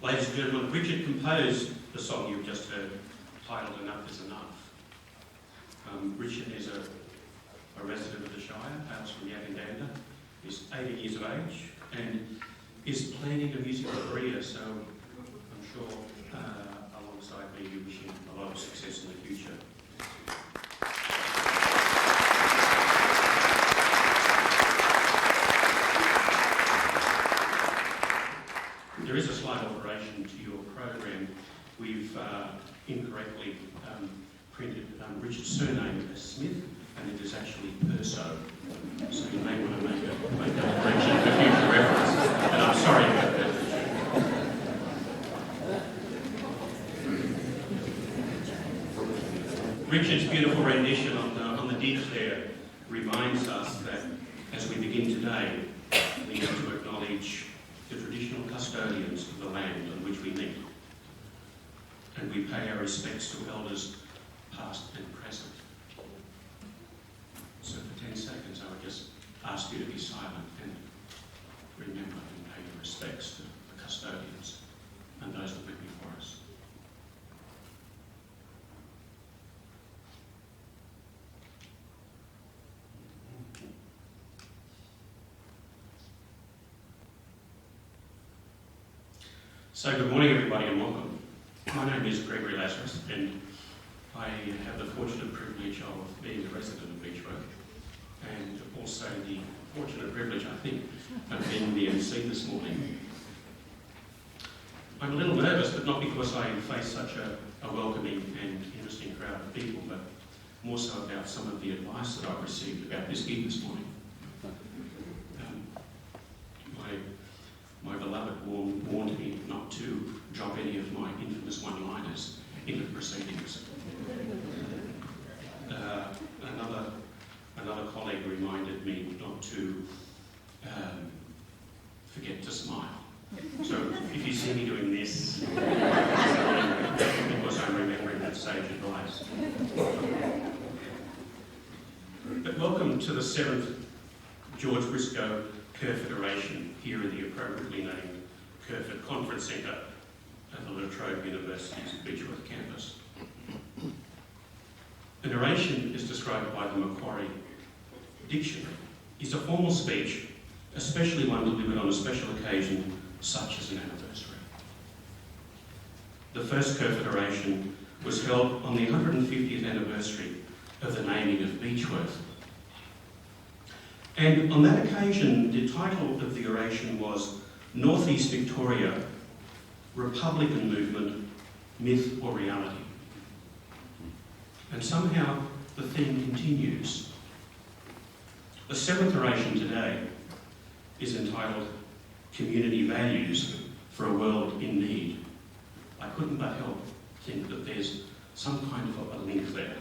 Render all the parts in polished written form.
Ladies and gentlemen, Richard composed the song you've just heard, titled Enough is Enough. Richard is a resident of the Shire, hails from Yakandanda, is 80 years of age, and is planning a musical career, so I'm sure alongside me you wish him a lot of success in the future. There is a slight alteration to your program. We've incorrectly printed Richard's surname as Smith, and it is actually Perso. So you may want to make that correction for future reference. And I'm sorry about that. Richard's beautiful rendition on the ditch there reminds us that as we begin today, we need to acknowledge the traditional custodians of the land on which we meet. And we pay our respects to elders past and present. So for 10 seconds I would just ask you to be silent and remember and pay your respects to the custodians and those that went before us. So good morning everybody and welcome. My name is Gregory Lazarus and I have the fortunate privilege of being a resident of Beechworth and also the fortunate privilege, I think, of being the MC this morning. I'm a little nervous, but not because I face such a welcoming and interesting crowd of people, but more so about some of the advice that I've received about this gig this morning. My beloved warned me not to drop any of my infamous one-liners into the proceedings. Another colleague reminded me not to forget to smile. So if you see me doing this, because I'm remembering that sage advice. But welcome to the 7th George Briscoe Kerferd Oration here in the appropriately named Kerferd Conference Centre at the La Trobe University's Beechworth campus. An oration, as described by the Macquarie Dictionary, is a formal speech, especially one delivered on a special occasion such as an anniversary. The first Kerferd Oration was held on the 150th anniversary of the naming of Beechworth. And on that occasion, the title of the oration was North East Victoria, Republican Movement, Myth or Reality. And somehow the theme continues. The 7th oration today is entitled Community Values for a World in Need. I couldn't but help think that there's some kind of a link there.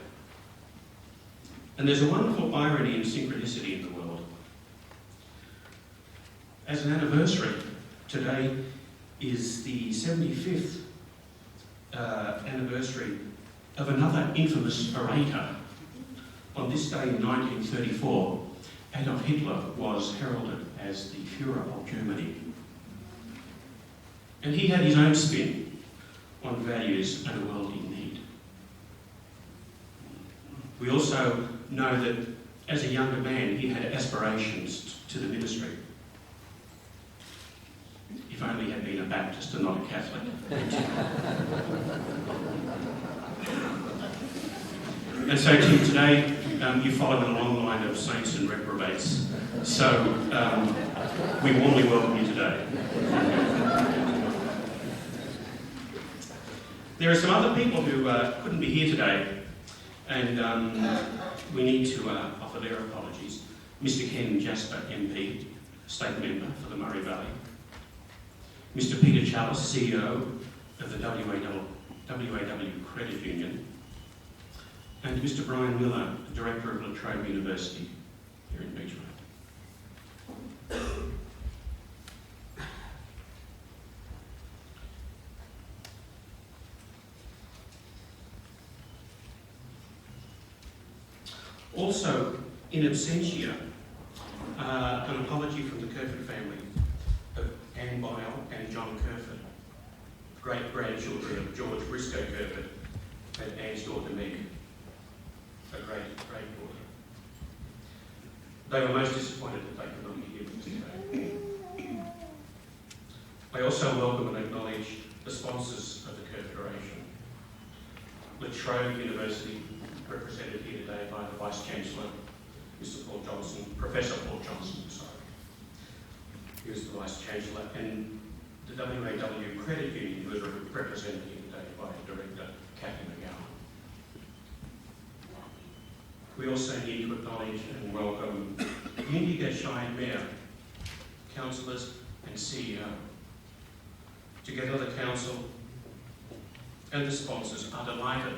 And there's a wonderful irony and synchronicity in the world. As an anniversary, today is the 75th anniversary of another infamous orator. On this day in 1934, Adolf Hitler was heralded as the Führer of Germany. And he had his own spin on values and a world in need. We also know that as a younger man, he had aspirations to the ministry. If only he had been a Baptist and not a Catholic. And so, Tim, today you followed a long line of saints and reprobates. So we warmly welcome you today. There are some other people who couldn't be here today, and we need to offer their apologies. Mr. Ken Jasper, MP, State Member for the Murray Valley. Mr. Peter Chalice, CEO of the WAW Credit Union. And Mr. Brian Miller, Director of La Trobe University here in Beechworth. Also, in absentia, an apology from the Kerferd family of Anne Bile and John Kerferd, great-grandchildren of George Briscoe Kerferd and Anne's daughter Meg, a great-daughter. They were most disappointed that they could not be here with us today. I also welcome and acknowledge the sponsors of the Kerferd Oration. La Trobe University, represented here today by the Vice-Chancellor, Mr. Paul Johnson, Professor Paul Johnson, sorry, who is the Vice-Chancellor, and the the WAW Credit Union, who is represented here today by Director Kathy McGowan. We also need to acknowledge and welcome the Indigo Shire Mayor, councillors and CEO. Together the council and the sponsors are delighted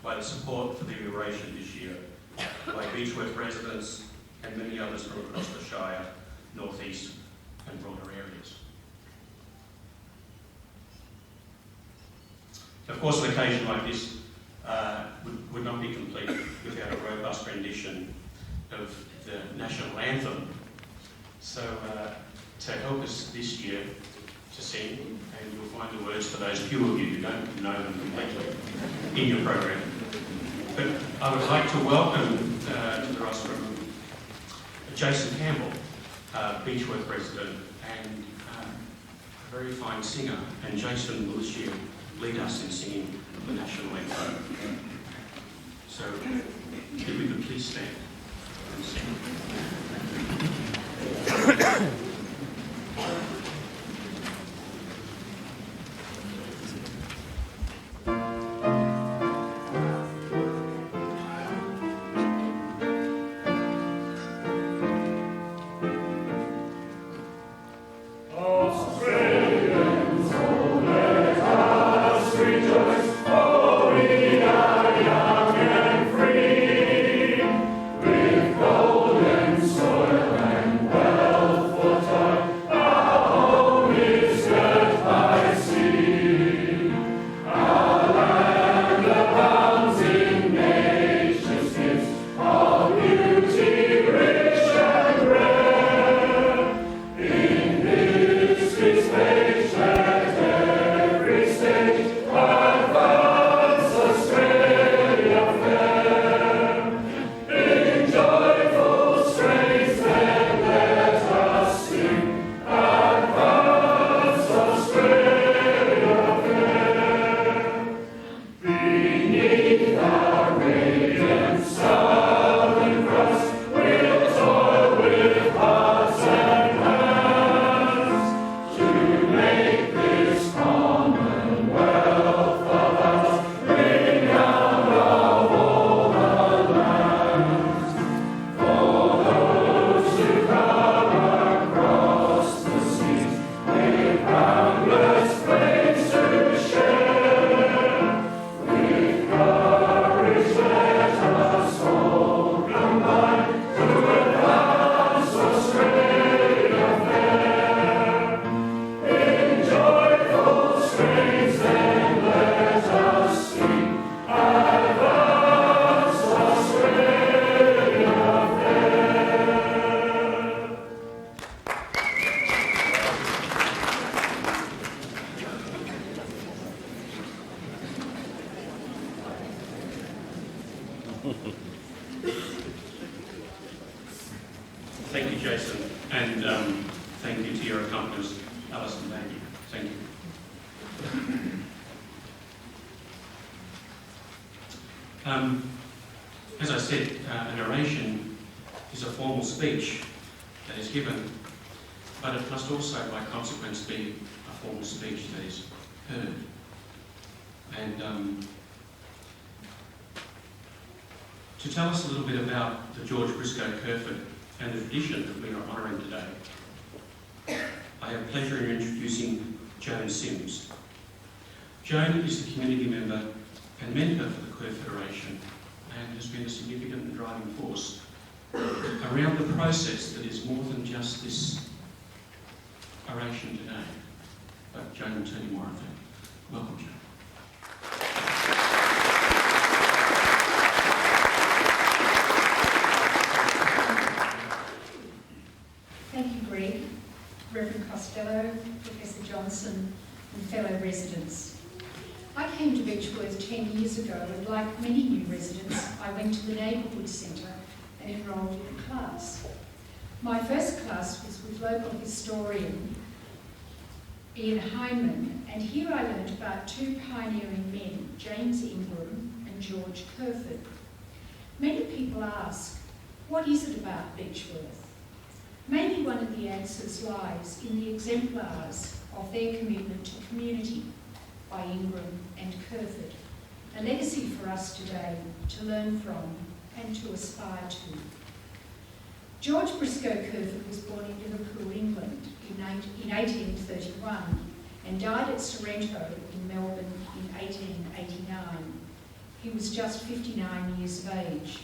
by the support for the oration this year by Beechworth residents and many others from across the Shire, North East and broader areas. Of course, an occasion like this would not be complete without a robust rendition of the national anthem. So to help us this year to sing, and you'll find the words for those few of you who don't know them completely in your program. But I would like to welcome to the rostrum Jason Campbell, Beechworth resident and a very fine singer, and Jason will this year lead us in singing the national anthem. So if we could please stand and sing. Thank you, Jason, and thank you to your accomplice, Alison. Thank you. Thank you. As I said, an oration is a formal speech that is given, but it must also, by consequence, be a formal speech that is heard. And to tell us a little bit about the George Briscoe Kerferd and the tradition that we are honouring today, I have pleasure in introducing Joan Sims. Joan is the community member and mentor for the Kerferd Oration and has been a significant and driving force around the process that is more than just this oration today. But Joan will tell you more of that. Welcome, Joan. Thank you, Greg, Reverend Costello, Professor Johnson, and fellow residents. I came to Beechworth 10 years ago, and like many new residents, I went to the neighbourhood centre and enrolled in a class. My first class was with local historian Ian Hyman, and here I learned about two pioneering men, James Ingram and George Kerferd. Many people ask, what is it about Beechworth? Maybe one of the answers lies in the exemplars of their commitment to community by Ingram and Kerferd, a legacy for us today to learn from and to aspire to. George Briscoe Kerferd was born in Liverpool, England in 1831 and died at Sorrento in Melbourne in 1889. He was just 59 years of age.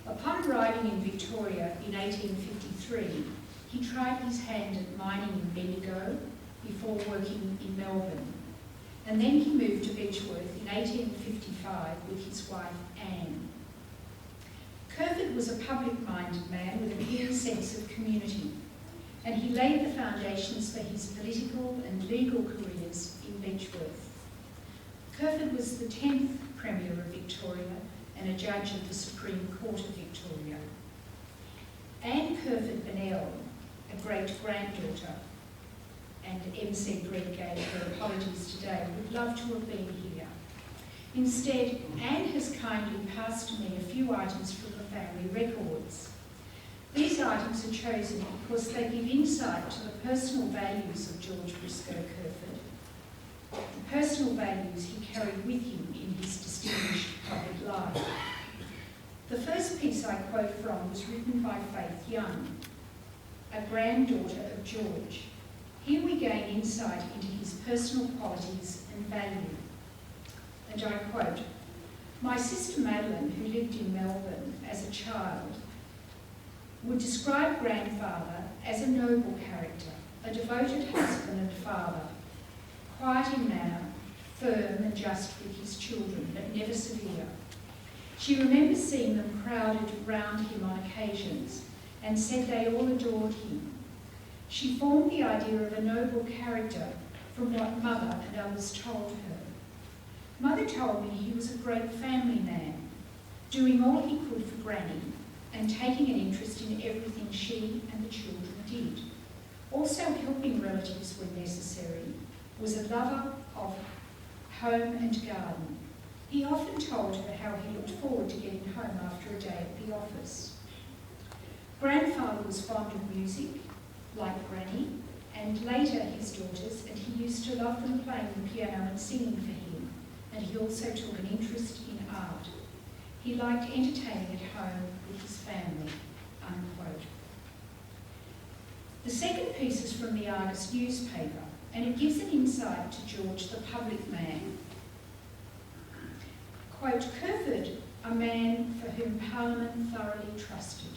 Upon arriving in Victoria in 1853, he tried his hand at mining in Bendigo before working in Melbourne, and then he moved to Betchworth in 1855 with his wife Anne. Kerferd was a public-minded man with a keen sense of community, and he laid the foundations for his political and legal careers in Betchworth. Kerferd was the 10th Premier of Victoria and a judge of the Supreme Court of Victoria. Anne Kerferd Bennell, a great-granddaughter, and MC Greg gave her apologies today, would love to have been here. Instead, Anne has kindly passed to me a few items from the family records. These items are chosen because they give insight to the personal values of George Briscoe Kerferd, the personal values he carried with him in his distinguished public life. The first piece I quote from was written by Faith Young, a granddaughter of George. Here we gain insight into his personal qualities and value. And I quote, "My sister Madeline, who lived in Melbourne as a child, would describe grandfather as a noble character, a devoted husband and father, quiet in manner, firm and just with his children, but never severe. She remembers seeing them crowded round him on occasions and said they all adored him. She formed the idea of a noble character from what Mother and others told her. Mother told me he was a great family man, doing all he could for Granny and taking an interest in everything she and the children did. Also helping relatives when necessary, was a lover of home and garden. He often told her how he looked forward to getting home after a day at the office. Grandfather was fond of music, like Granny, and later his daughters, and he used to love them playing the piano and singing for him, and he also took an interest in art. He liked entertaining at home with his family," unquote. The second piece is from the Argus newspaper, and it gives an insight to George, the public man. Quote, "Kerferd, a man for whom Parliament thoroughly trusted.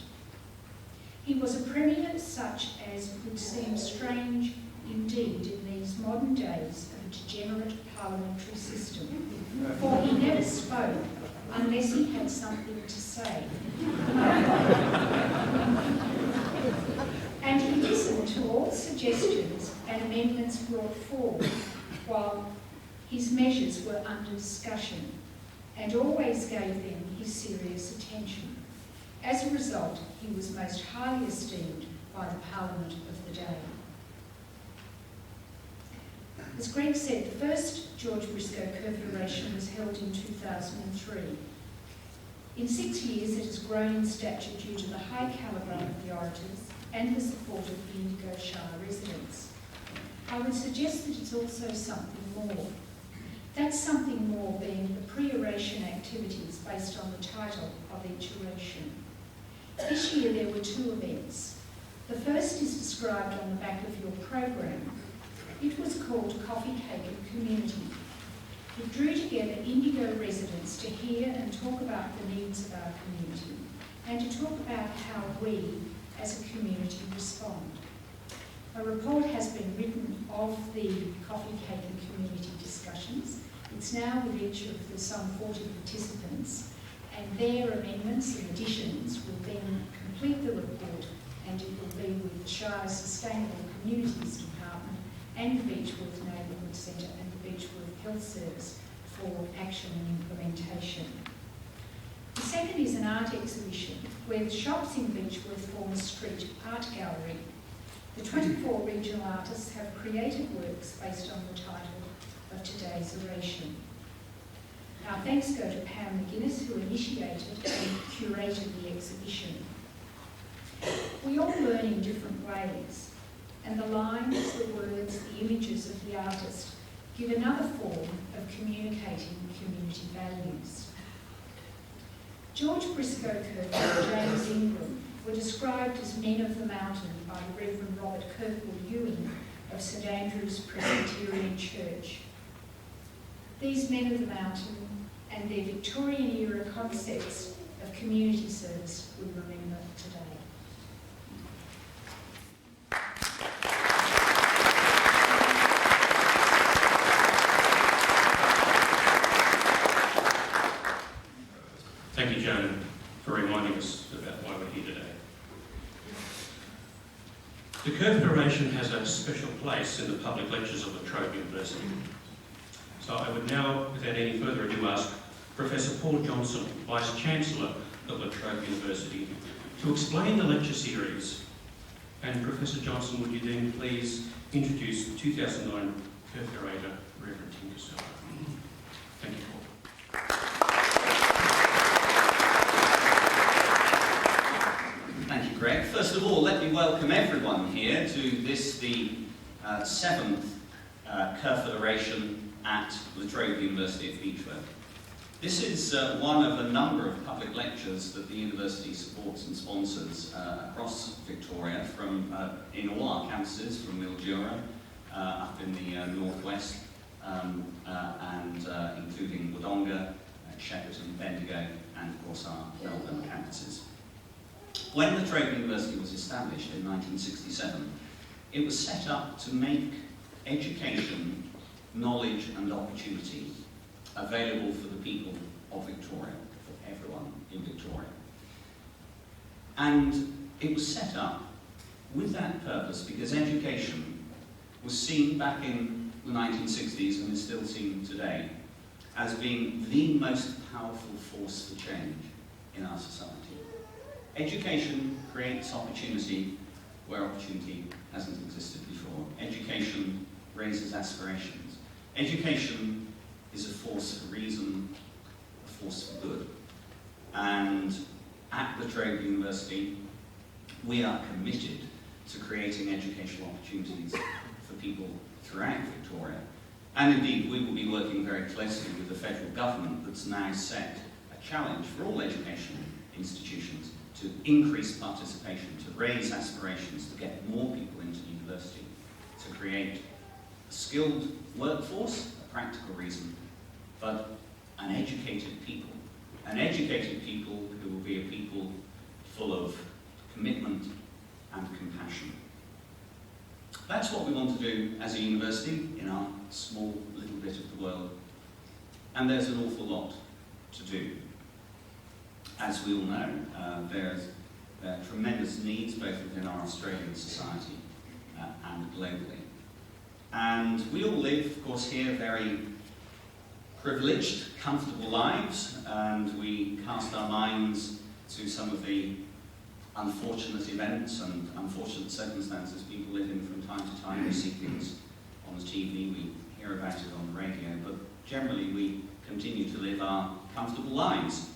He was a premier such as would seem strange indeed in these modern days of a degenerate parliamentary system, for he never spoke unless he had something to say. And he listened to all suggestions and amendments brought forward while his measures were under discussion, and always gave them his serious attention. As a result, he was most highly esteemed by the Parliament of the day." As Greg said, the first George Briscoe Kerferd Oration was held in 2003. In 6 years, it has grown in stature due to the high calibre of the orators and the support of the Indigo Shire residents. I would suggest that it's also something more. That's something more being the pre-oration activities based on the title of each oration. This year there were 2 events. The first is described on the back of your program. It was called Coffee, Cake and Community. It drew together Indigo residents to hear and talk about the needs of our community and to talk about how we as a community respond. A report has been written of the Coffee, Cake and Community discussions. It's now with each of the some 40 participants, and their amendments and additions will then complete the report, and it will be with the Shire's Sustainable Communities Department and the Beechworth Neighbourhood Centre and the Beechworth Health Service for action and implementation. The second is an art exhibition where the shops in Beechworth form a street art gallery. The 24 regional artists have created works based on the title of today's oration. Our thanks go to Pam McGuinness, who initiated and curated the exhibition. We all learn in different ways, and the lines, the words, the images of the artist give another form of communicating community values. George Briscoe Kerferd and James Ingram were described as men of the mountain by the Reverend Robert Kirkwood Ewing of St Andrew's Presbyterian Church. These men of the mountain and their Victorian-era concepts of community service we remember today. Thank you, Joan, for reminding us about why we're here today. The Kerferd Oration has a special place in the public lectures of La Trobe University. So I would now, without any further ado, ask Professor Paul Johnson, Vice-Chancellor of La Trobe University, to explain the lecture series. And Professor Johnson, would you then please introduce 2009 Kerferd Orator, Reverend Costello. Thank you, Paul. Thank you, Greg. First of all, let me welcome everyone here to this, the 7th Kerferd Oration at La Trobe University at Beechworth. This is one of a number of public lectures that the university supports and sponsors across Victoria, from in all our campuses, from Mildura up in the northwest, and including Wodonga, Shepparton, Bendigo, and of course our Melbourne campuses. When La Trobe University was established in 1967, it was set up to make education, knowledge and opportunity available for the people of Victoria, for everyone in Victoria. And it was set up with that purpose because education was seen back in the 1960s and is still seen today as being the most powerful force for change in our society. Education creates opportunity where opportunity hasn't existed before. Education raises aspirations. Education is a force for reason, a force for good. And at La Trobe University, we are committed to creating educational opportunities for people throughout Victoria. And indeed, we will be working very closely with the federal government that's now set a challenge for all educational institutions to increase participation, to raise aspirations, to get more people into university, to create a skilled workforce, a practical reason, but an educated people who will be a people full of commitment and compassion. That's what we want to do as a university in our small little bit of the world. And there's an awful lot to do. As we all know, there are tremendous needs both within our Australian society and globally. And we all live, of course, here very privileged, comfortable lives, and we cast our minds to some of the unfortunate events and unfortunate circumstances people live in from time to time. We see things on the TV, we hear about it on the radio, but generally we continue to live our comfortable lives.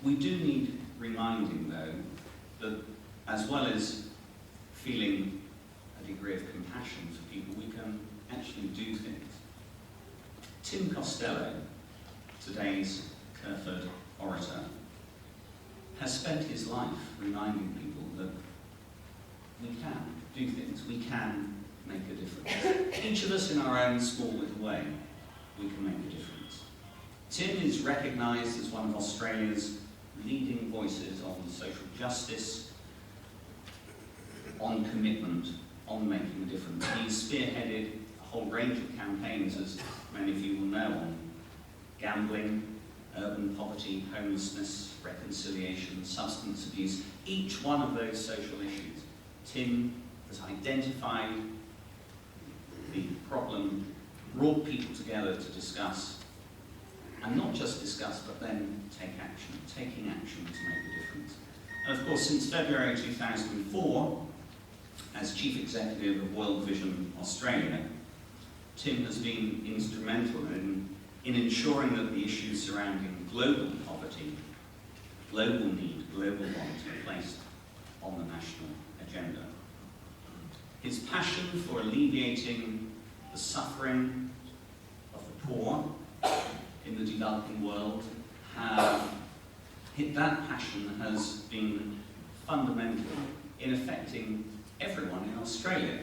We do need reminding, though, that as well as feeling a degree of compassion for people, we can actually do things. Tim Costello, today's Kerferd orator, has spent his life reminding people that we can do things, we can make a difference. Each of us in our own small little way, we can make a difference. Tim is recognised as one of Australia's leading voices on social justice, on commitment, on making a difference. He's spearheaded a whole range of campaigns, as many of you will know, on gambling, urban poverty, homelessness, reconciliation, substance abuse. Each one of those social issues, Tim has identified the problem, brought people together to discuss, and not just discuss, but then take action, taking action to make a difference. And of course, since February 2004, as Chief Executive of World Vision Australia, Tim has been instrumental in ensuring that the issues surrounding global poverty, global need, global want are placed on the national agenda. His passion for alleviating the suffering of the poor in the developing world, that passion has been fundamental in affecting everyone in Australia,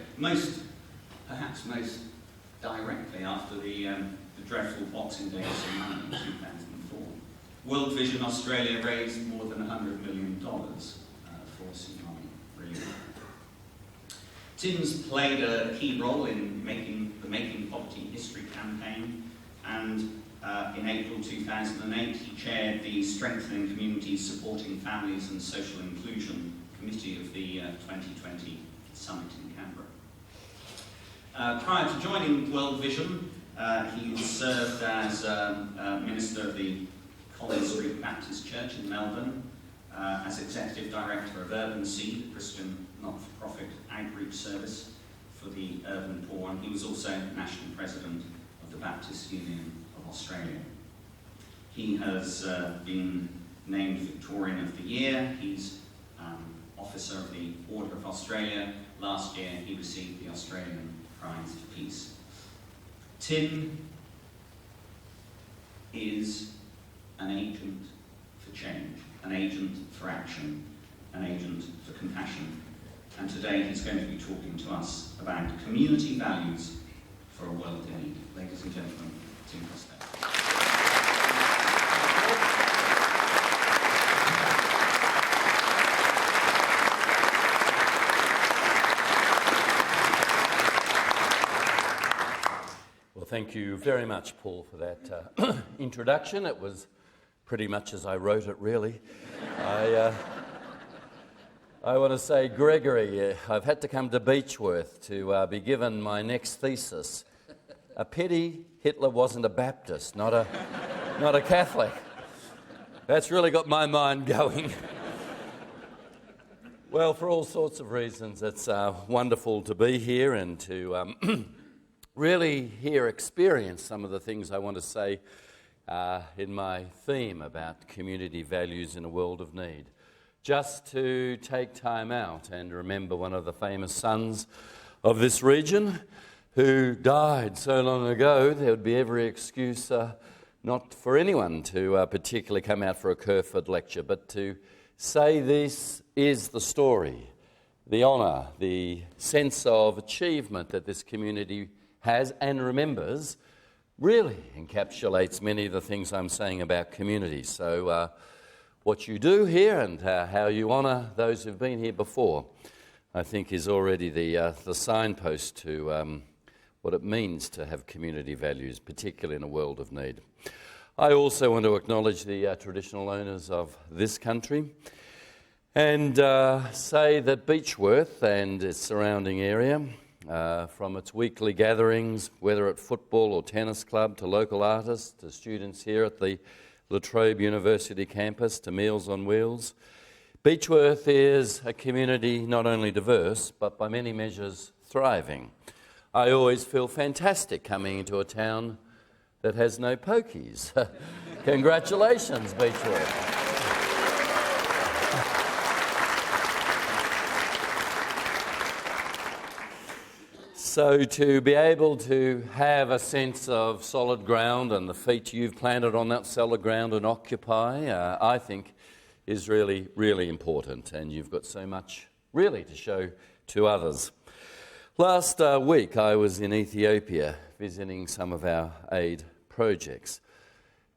perhaps most directly after the dreadful Boxing Day tsunami in 2004. World Vision Australia raised more than $100 million for tsunami relief. Tim's played a key role in the Making Poverty History campaign, and in April 2008 he chaired the Strengthening Communities Supporting Families and Social Inclusion Committee of the 2020 Summit in Canberra. Prior to joining World Vision, he served as Minister of the Collins Street Baptist Church in Melbourne, as Executive Director of Urban Seed, a Christian not-for-profit outreach service for the urban poor, and he was also National President of the Baptist Union of Australia. He has been named Victorian of the Year. He's Officer of the Order of Australia. Last year he received the Australian Prize for Peace. Tim is an agent for change, an agent for action, an agent for compassion. And today he's going to be talking to us about community values for a world in need. Ladies and gentlemen, Tim Costello. Well, thank you very much, Paul, for that introduction. It was pretty much as I wrote it, really. I want to say, Gregory, I've had to come to Beechworth to be given my next thesis. A pity Hitler wasn't a Baptist, not a Catholic. That's really got my mind going. Well, for all sorts of reasons, it's wonderful to be here and to really experience some of the things I want to say in my theme about community values in a world of need. Just to take time out and remember one of the famous sons of this region who died so long ago, there would be every excuse not for anyone to particularly come out for a Kerferd lecture, but to say this is the story, the honour, the sense of achievement that this community has and remembers really encapsulates many of the things I'm saying about community. So what you do here and how you honour those who've been here before, I think is already the signpost to what it means to have community values, particularly in a world of need. I also want to acknowledge the traditional owners of this country and say that Beechworth and its surrounding area, from its weekly gatherings, whether at football or tennis club, to local artists, to students here at the La Trobe University campus, to Meals on Wheels, Beechworth is a community not only diverse, but by many measures thriving. I always feel fantastic coming into a town that has no pokies. Congratulations, Beechworth. So to be able to have a sense of solid ground and the feet you've planted on that solid ground and occupy, I think is really, really important. And you've got so much really to show to others. Last week I was in Ethiopia visiting some of our aid projects.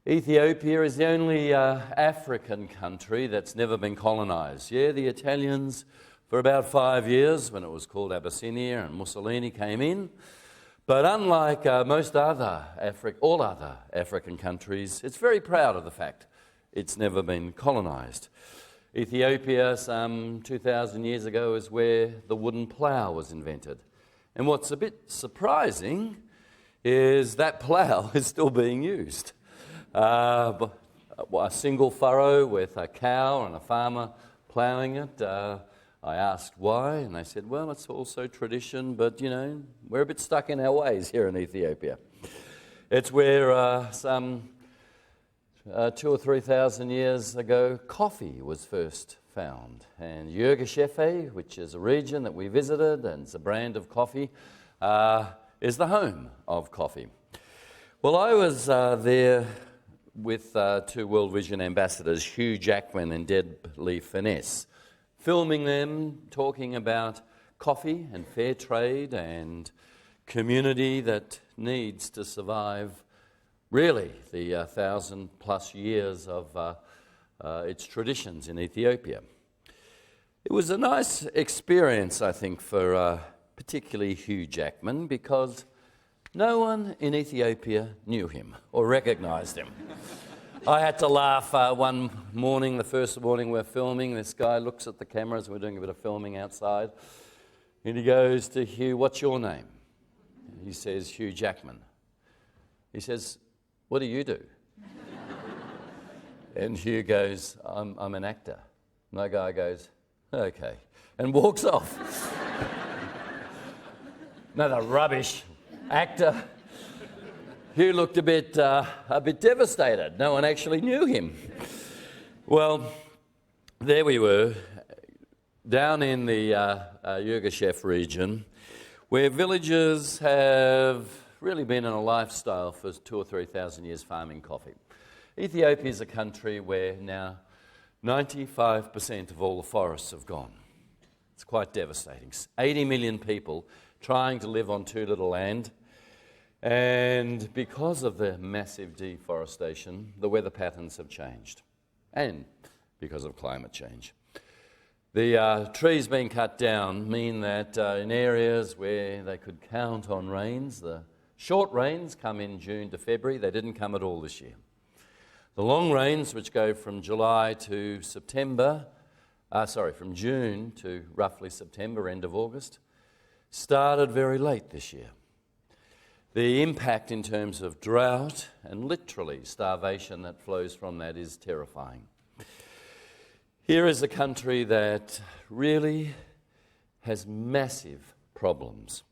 Ethiopia is the only African country that's never been colonised. Yeah, the Italians, for about 5 years, when it was called Abyssinia and Mussolini came in. But unlike all other African countries, it's very proud of the fact it's never been colonised. Ethiopia, some 2,000 years ago, is where the wooden plough was invented. And what's a bit surprising is that plough is still being used. A single furrow with a cow and a farmer ploughing it. I asked why, and they said, well, it's also tradition, but, we're a bit stuck in our ways here in Ethiopia. It's where some 2,000 or 3,000 years ago, coffee was first found. And Yirgacheffe, which is a region that we visited and it's a brand of coffee, is the home of coffee. Well, I was there with two World Vision ambassadors, Hugh Jackman and Deb Lee Finesse, filming them talking about coffee and fair trade and community that needs to survive really the 1,000+ years of its traditions in Ethiopia. It was a nice experience, I think, for particularly Hugh Jackman, because no one in Ethiopia knew him or recognised him. I had to laugh one morning, the first morning we're filming. This guy looks at the cameras, we're doing a bit of filming outside, and he goes to Hugh, "What's your name?" He says, "Hugh Jackman." He says, "What do you do?" And Hugh goes, I'm an actor." And the guy goes, "Okay," and walks off. Another rubbish actor. Hugh looked a bit devastated. No one actually knew him. Well, there we were, down in the Yirgacheffe region, where villagers have really been in a lifestyle for 2,000 or 3,000 years farming coffee. Ethiopia is a country where now 95% of all the forests have gone. It's quite devastating. 80 million people trying to live on too little land. And because of the massive deforestation, the weather patterns have changed. And because of climate change. The trees being cut down mean that in areas where they could count on rains, the short rains come in June to February. They didn't come at all this year. The long rains, which go from July to September, from June to roughly September, end of August, started very late this year. The impact in terms of drought and literally starvation that flows from that is terrifying. Here is a country that really has massive problems.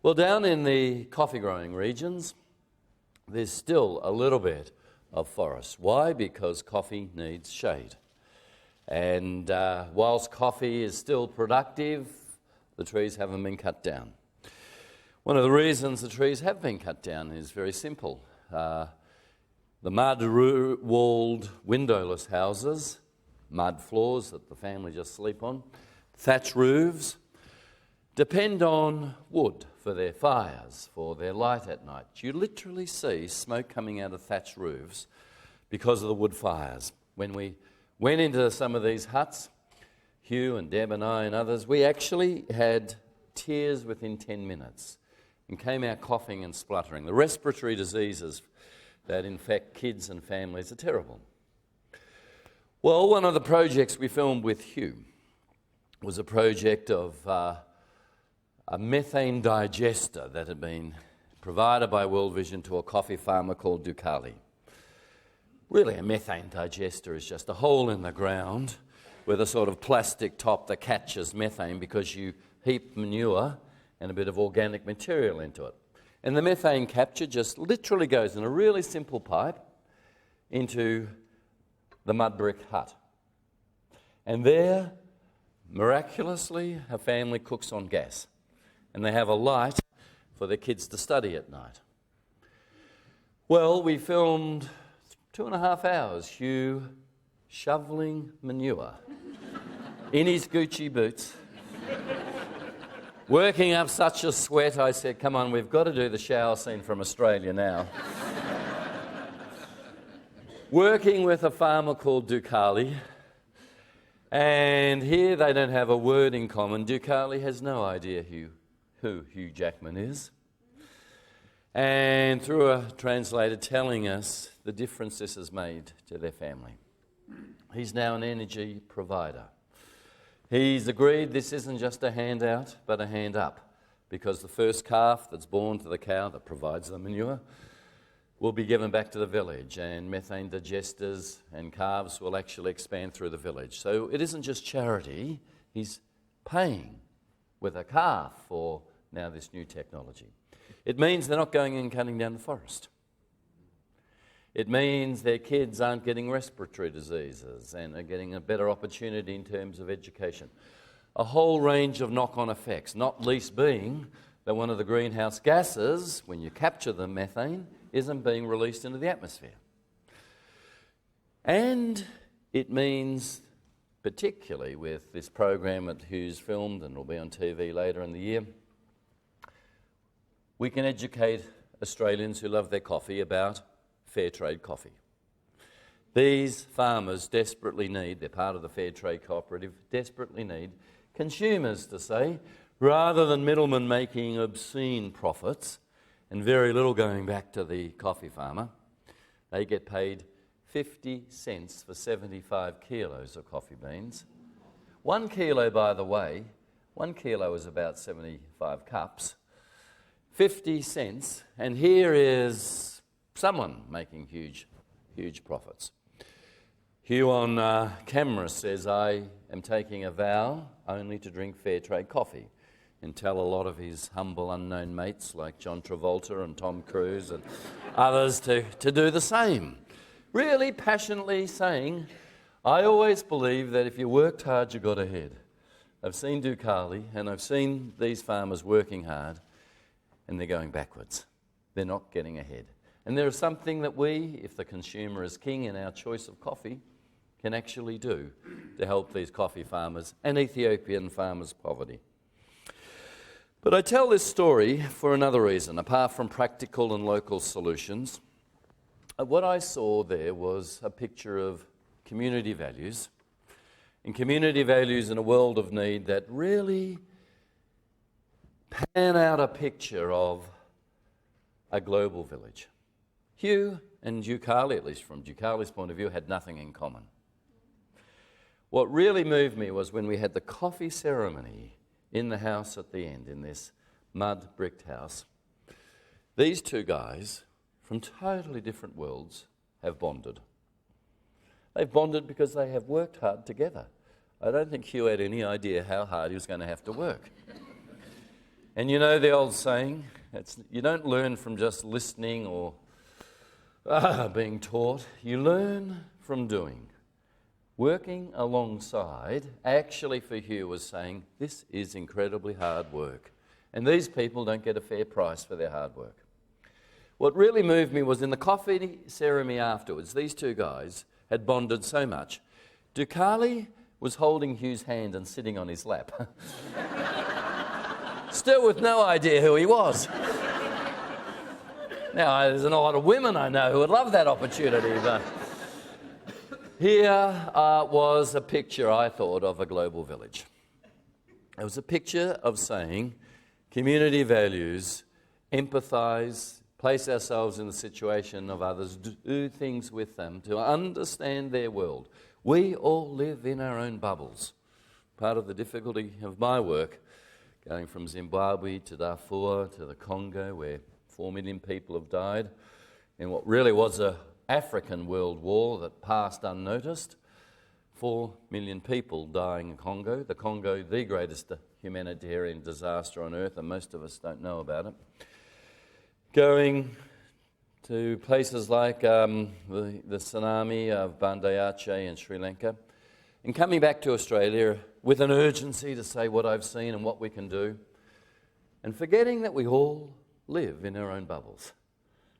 Well, down in the coffee growing regions, there's still a little bit of forest. Why? Because coffee needs shade. And whilst coffee is still productive, the trees haven't been cut down. One of the reasons the trees have been cut down is very simple. The mud-walled, windowless houses, mud floors that the family just sleep on, thatch roofs, depend on wood for their fires, for their light at night. You literally see smoke coming out of thatch roofs because of the wood fires. When we went into some of these huts, Hugh and Deb and I and others, we actually had tears within 10 minutes and came out coughing and spluttering. The respiratory diseases that infect kids and families are terrible. Well, one of the projects we filmed with Hugh was a project of a methane digester that had been provided by World Vision to a coffee farmer called Dukali. Really, a methane digester is just a hole in the ground with a sort of plastic top that catches methane because you heap manure and a bit of organic material into it. And the methane capture just literally goes in a really simple pipe into the mud brick hut. And there, miraculously, a family cooks on gas. And they have a light for their kids to study at night. Well, we filmed 2.5 hours, Hugh shoveling manure in his Gucci boots, working up such a sweat. I said, "Come on, we've got to do the shower scene from Australia now." Working with a farmer called Dukali, and here they don't have a word in common. Dukali has no idea who Hugh Jackman is. And through a translator telling us the difference this has made to their family. He's now an energy provider. He's agreed this isn't just a handout, but a hand up, because the first calf that's born to the cow that provides the manure will be given back to the village, and methane digesters and calves will actually expand through the village. So it isn't just charity, he's paying with a calf for now this new technology. It means they're not going and cutting down the forest. It means their kids aren't getting respiratory diseases and are getting a better opportunity in terms of education. A whole range of knock-on effects, not least being that one of the greenhouse gases, when you capture the methane, isn't being released into the atmosphere. And it means, particularly with this program that Hugh's filmed and will be on TV later in the year, we can educate Australians who love their coffee about fair trade coffee. These farmers desperately need, they're part of the fair trade cooperative, desperately need consumers to say, rather than middlemen making obscene profits and very little going back to the coffee farmer, they get paid 50 cents for 75 kilos of coffee beans. 1 kilo, by the way, 1 kilo is about 75 cups. 50 cents, and here is someone making huge profits. Hugh on camera says, I am taking a vow only to drink fair trade coffee, and tell a lot of his humble unknown mates like John Travolta and Tom Cruise and others to do the same. Really passionately saying, I always believe that if you worked hard, you got ahead. I've seen Dukali and I've seen these farmers working hard and they're going backwards. They're not getting ahead. And there is something that we, if the consumer is king in our choice of coffee, can actually do to help these coffee farmers and Ethiopian farmers' poverty. But I tell this story for another reason, apart from practical and local solutions. What I saw there was a picture of community values, and community values in a world of need that really pan out a picture of a global village. Hugh and Dukali, at least from Dukali's point of view, had nothing in common. What really moved me was when we had the coffee ceremony in the house at the end, in this mud-bricked house. These two guys from totally different worlds have bonded. They've bonded because they have worked hard together. I don't think Hugh had any idea how hard he was going to have to work. And you know the old saying, you don't learn from just listening or being taught. You learn from doing. Working alongside, actually for Hugh, was saying, this is incredibly hard work. And these people don't get a fair price for their hard work. What really moved me was in the coffee ceremony afterwards, these two guys had bonded so much. Dukali was holding Hugh's hand and sitting on his lap. Still with no idea who he was. Now, there's not a lot of women I know who would love that opportunity, but here was a picture, I thought, of a global village. It was a picture of saying community values, empathise, place ourselves in the situation of others, do things with them, to understand their world. We all live in our own bubbles. Part of the difficulty of my work, going from Zimbabwe to Darfur to the Congo, where 4 million people have died, in what really was an African world war that passed unnoticed. 4 million people dying in Congo. The Congo, the greatest humanitarian disaster on earth, and most of us don't know about it. Going to places like the tsunami of Banda Aceh in Sri Lanka, and coming back to Australia with an urgency to say what I've seen and what we can do, and forgetting that we all live in our own bubbles.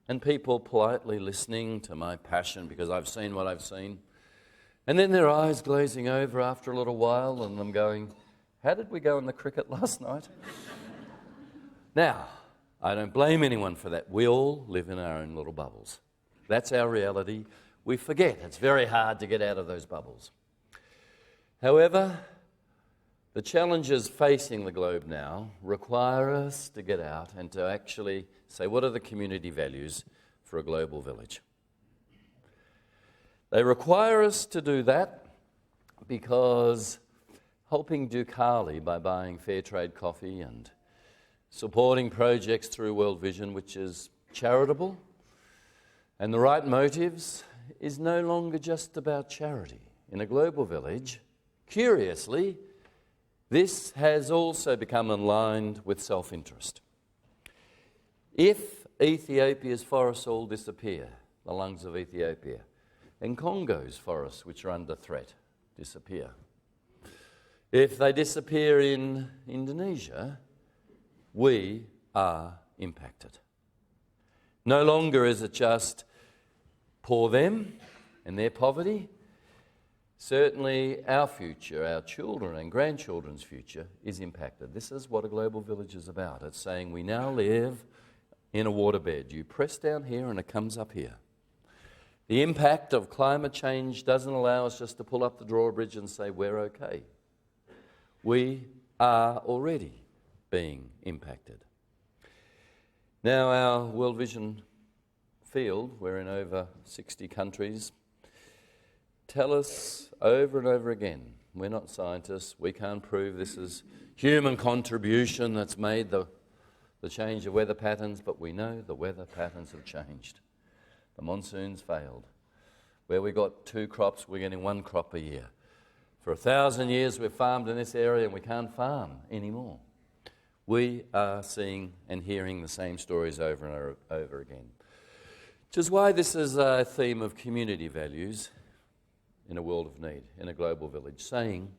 And people politely listening to my passion because I've seen what I've seen. And then their eyes glazing over after a little while and them going, how did we go in the cricket last night? Now, I don't blame anyone for that. We all live in our own little bubbles. That's our reality. We forget. It's very hard to get out of those bubbles. However, the challenges facing the globe now require us to get out and to actually say, what are the community values for a global village? They require us to do that because helping Dukali by buying fair trade coffee and supporting projects through World Vision, which is charitable, and the right motives, is no longer just about charity. In a global village, curiously, this has also become aligned with self-interest. If Ethiopia's forests all disappear, the lungs of Ethiopia. And Congo's forests, which are under threat, disappear. If they disappear in Indonesia, we are impacted. No longer is it just poor them and their poverty. Certainly our future, our children and grandchildren's future is impacted. This is what a global village is about. It's saying we now live in a waterbed. You press down here and it comes up here. The impact of climate change doesn't allow us just to pull up the drawbridge and say we're okay. We are already being impacted. Now our World Vision field, we're in over 60 countries, tell us over and over again, we're not scientists, we can't prove this is human contribution that's made the change of weather patterns, but we know the weather patterns have changed. The monsoons failed. Where we got 2 crops, we're getting 1 crop a year. For 1,000 years we've farmed in this area and we can't farm anymore. We are seeing and hearing the same stories over and over again. Which is why this is a theme of community values in a world of need, in a global village, saying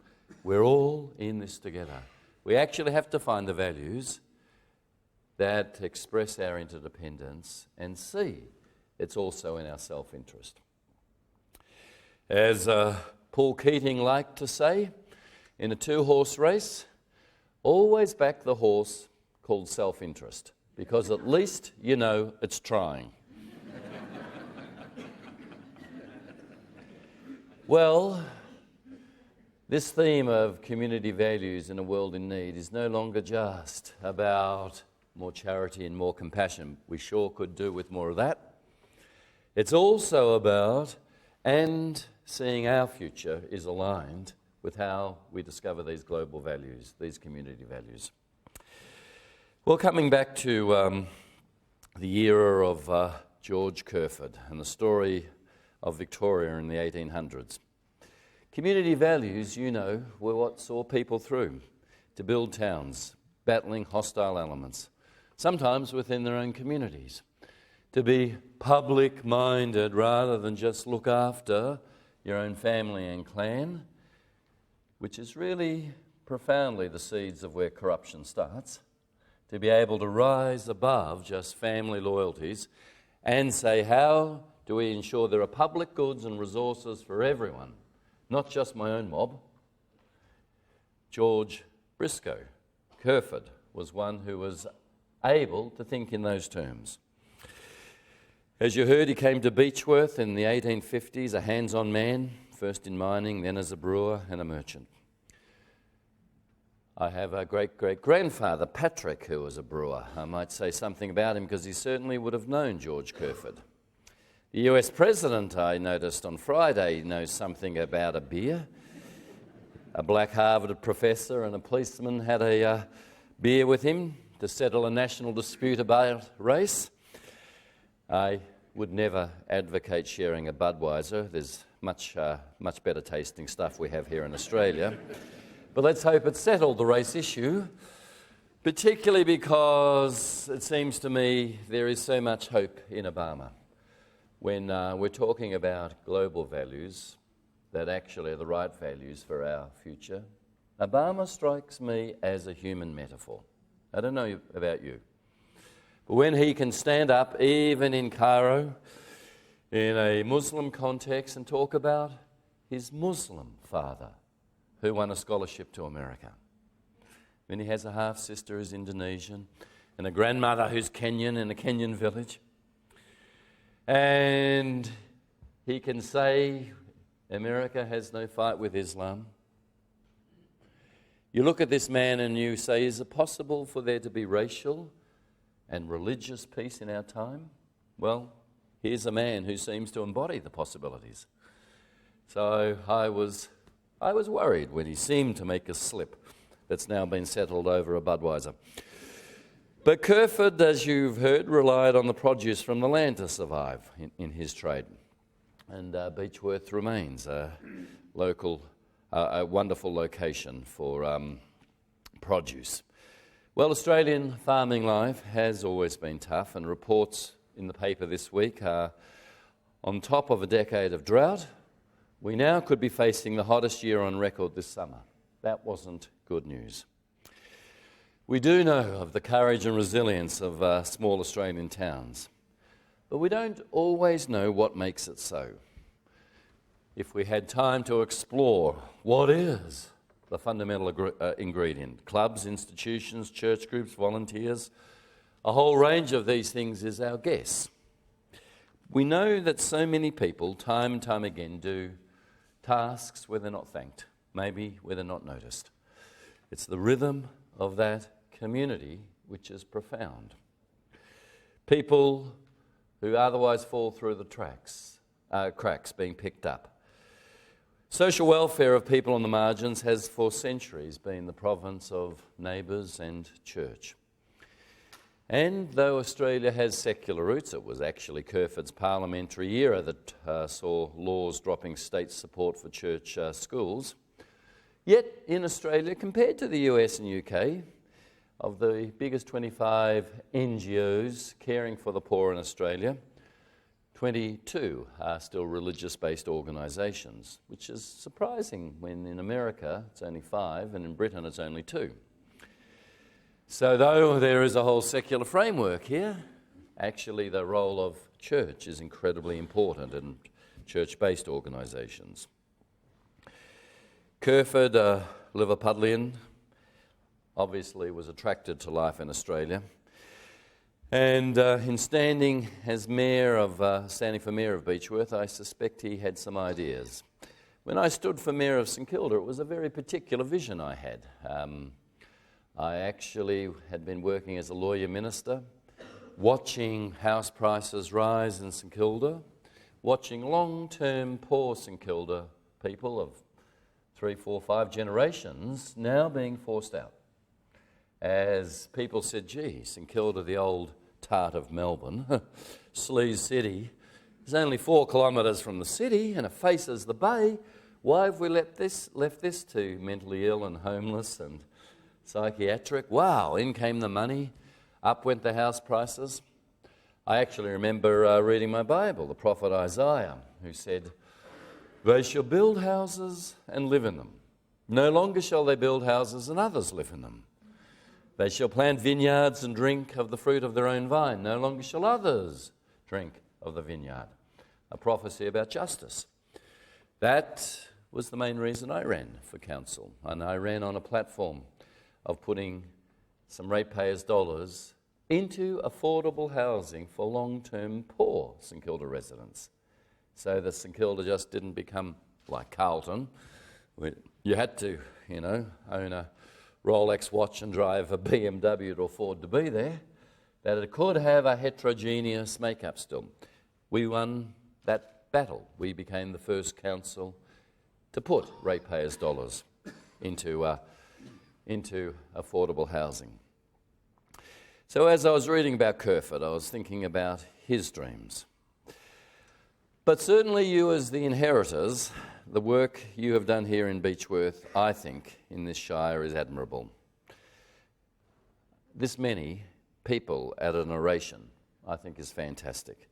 we're all in this together. We actually have to find the values that express our interdependence and see it's also in our self-interest. As Paul Keating liked to say, in a 2-horse race, always back the horse called self-interest, because at least you know it's trying. Well, this theme of community values in a world in need is no longer just about more charity and more compassion. We sure could do with more of that. It's also about and seeing our future is aligned with how we discover these global values, these community values. Well, coming back to the era of George Kerferd and the story of Victoria in the 1800s. Community values, you know, were what saw people through to build towns, battling hostile elements, sometimes within their own communities, to be public-minded rather than just look after your own family and clan, which is really profoundly the seeds of where corruption starts, to be able to rise above just family loyalties and say, how do we ensure there are public goods and resources for everyone, not just my own mob? George Briscoe, Kerferd, was one who was able to think in those terms. As you heard, he came to Beechworth in the 1850s, a hands-on man, first in mining, then as a brewer and a merchant. I have a great-great-grandfather, Patrick, who was a brewer. I might say something about him because he certainly would have known George Kerferd. The US President, I noticed on Friday, knows something about a beer. A black Harvard professor and a policeman had a beer with him to settle a national dispute about race. I would never advocate sharing a Budweiser. There's much better tasting stuff we have here in Australia. But let's hope it settled the race issue, particularly because it seems to me there is so much hope in Obama. When we're talking about global values that actually are the right values for our future, Obama strikes me as a human metaphor. I don't know about you. But when he can stand up, even in Cairo, in a Muslim context, and talk about his Muslim father who won a scholarship to America. When he has a half-sister who's Indonesian and a grandmother who's Kenyan in a Kenyan village. And he can say America has no fight with Islam. You look at this man and you say, is it possible for there to be racial and religious peace in our time? Well, here's a man who seems to embody the possibilities. So I was worried when he seemed to make a slip that's now been settled over a Budweiser. But Kerferd, as you've heard, relied on the produce from the land to survive in his trade. And Beechworth remains a wonderful location for produce. Well, Australian farming life has always been tough, and reports in the paper this week are On top of a decade of drought, we now could be facing the hottest year on record this summer. That wasn't good news. We do know of the courage and resilience of small Australian towns, but we don't always know what makes it so. If we had time to explore what is the fundamental ingredient, clubs, institutions, church groups, volunteers, a whole range of these things is our guess. We know that so many people, time and time again, do tasks where they're not thanked, maybe where they're not noticed. It's the rhythm of that community which is profound. People who otherwise fall through the cracks being picked up. Social welfare of people on the margins has for centuries been the province of neighbours and church. And though Australia has secular roots, it was actually Kerferd's parliamentary era that saw laws dropping state support for church schools. Yet in Australia, compared to the US and UK, of the biggest 25 NGOs caring for the poor in Australia, 22 are still religious-based organisations, which is surprising when in America it's only 5 and in Britain it's only 2. So though there is a whole secular framework here, actually the role of church is incredibly important in church-based organisations. Kerferd, a Liverpudlian, obviously was attracted to life in Australia. And in standing for mayor of Beechworth, I suspect he had some ideas. When I stood for mayor of St Kilda, it was a very particular vision I had. I actually had been working as a lawyer minister, watching house prices rise in St Kilda, watching long-term poor St Kilda people of 3, 4, 5 generations now being forced out. As people said, gee, St Kilda, the old tart of Melbourne, Sleaze City, is only 4 kilometres from the city and it faces the bay. Why have we left this to mentally ill and homeless and psychiatric? Wow, in came the money, up went the house prices. I actually remember reading my Bible, the prophet Isaiah, who said, "They shall build houses and live in them. No longer shall they build houses and others live in them. They shall plant vineyards and drink of the fruit of their own vine. No longer shall others drink of the vineyard." A prophecy about justice. That was the main reason I ran for council. And I ran on a platform of putting some ratepayers' dollars into affordable housing for long-term poor St Kilda residents. So that St Kilda just didn't become like Carlton. You had to, own a Rolex watch and drive a BMW to afford to be there, that it could have a heterogeneous makeup still. We won that battle. We became the first council to put ratepayers' dollars into affordable housing. So as I was reading about Kerferd, I was thinking about his dreams. But certainly you as the inheritors, the work you have done here in Beechworth, I think, in this shire is admirable. This many people at an oration, I think, is fantastic.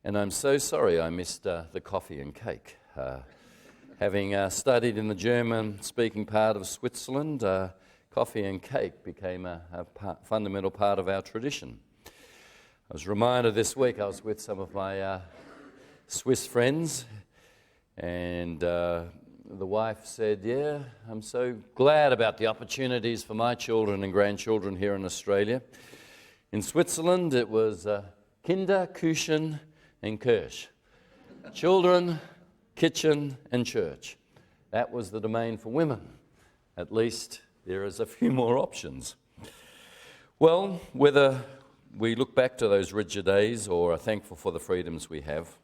And I'm so sorry I missed the coffee and cake. Having studied in the German-speaking part of Switzerland, coffee and cake became a fundamental part of our tradition. I was reminded this week, I was with some of my Swiss friends, and the wife said, "Yeah, I'm so glad about the opportunities for my children and grandchildren here in Australia. In Switzerland, it was Kinder, Küchen and Kirche. Children, kitchen and church. That was the domain for women. At least there is a few more options." Well, whether we look back to those rigid days or are thankful for the freedoms we have,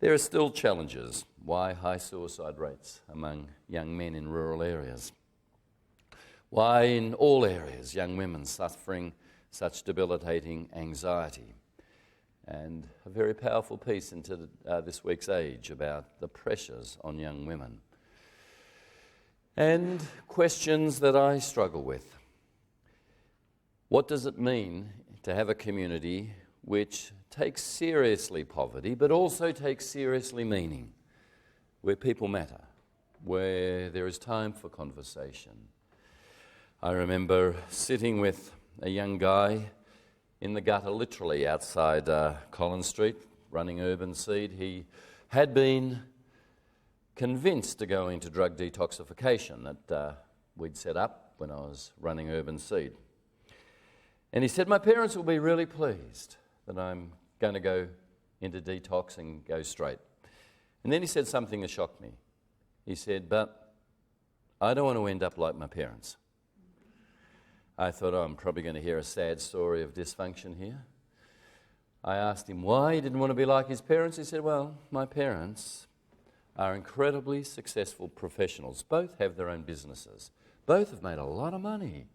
there are still challenges. Why high suicide rates among young men in rural areas? Why in all areas young women suffering such debilitating anxiety? And a very powerful piece into this week's Age about the pressures on young women. And questions that I struggle with. What does it mean to have a community which takes seriously poverty, but also takes seriously meaning, where people matter, where there is time for conversation. I remember sitting with a young guy in the gutter, literally outside Collins Street, running Urban Seed. He had been convinced to go into drug detoxification that we'd set up when I was running Urban Seed. And he said, my parents will be really pleased that I'm going to go into detox and go straight. And then he said something that shocked me. He said, but I don't want to end up like my parents. I thought, oh, I'm probably going to hear a sad story of dysfunction here. I asked him why he didn't want to be like his parents. He said, well, my parents are incredibly successful professionals. Both have their own businesses. Both have made a lot of money.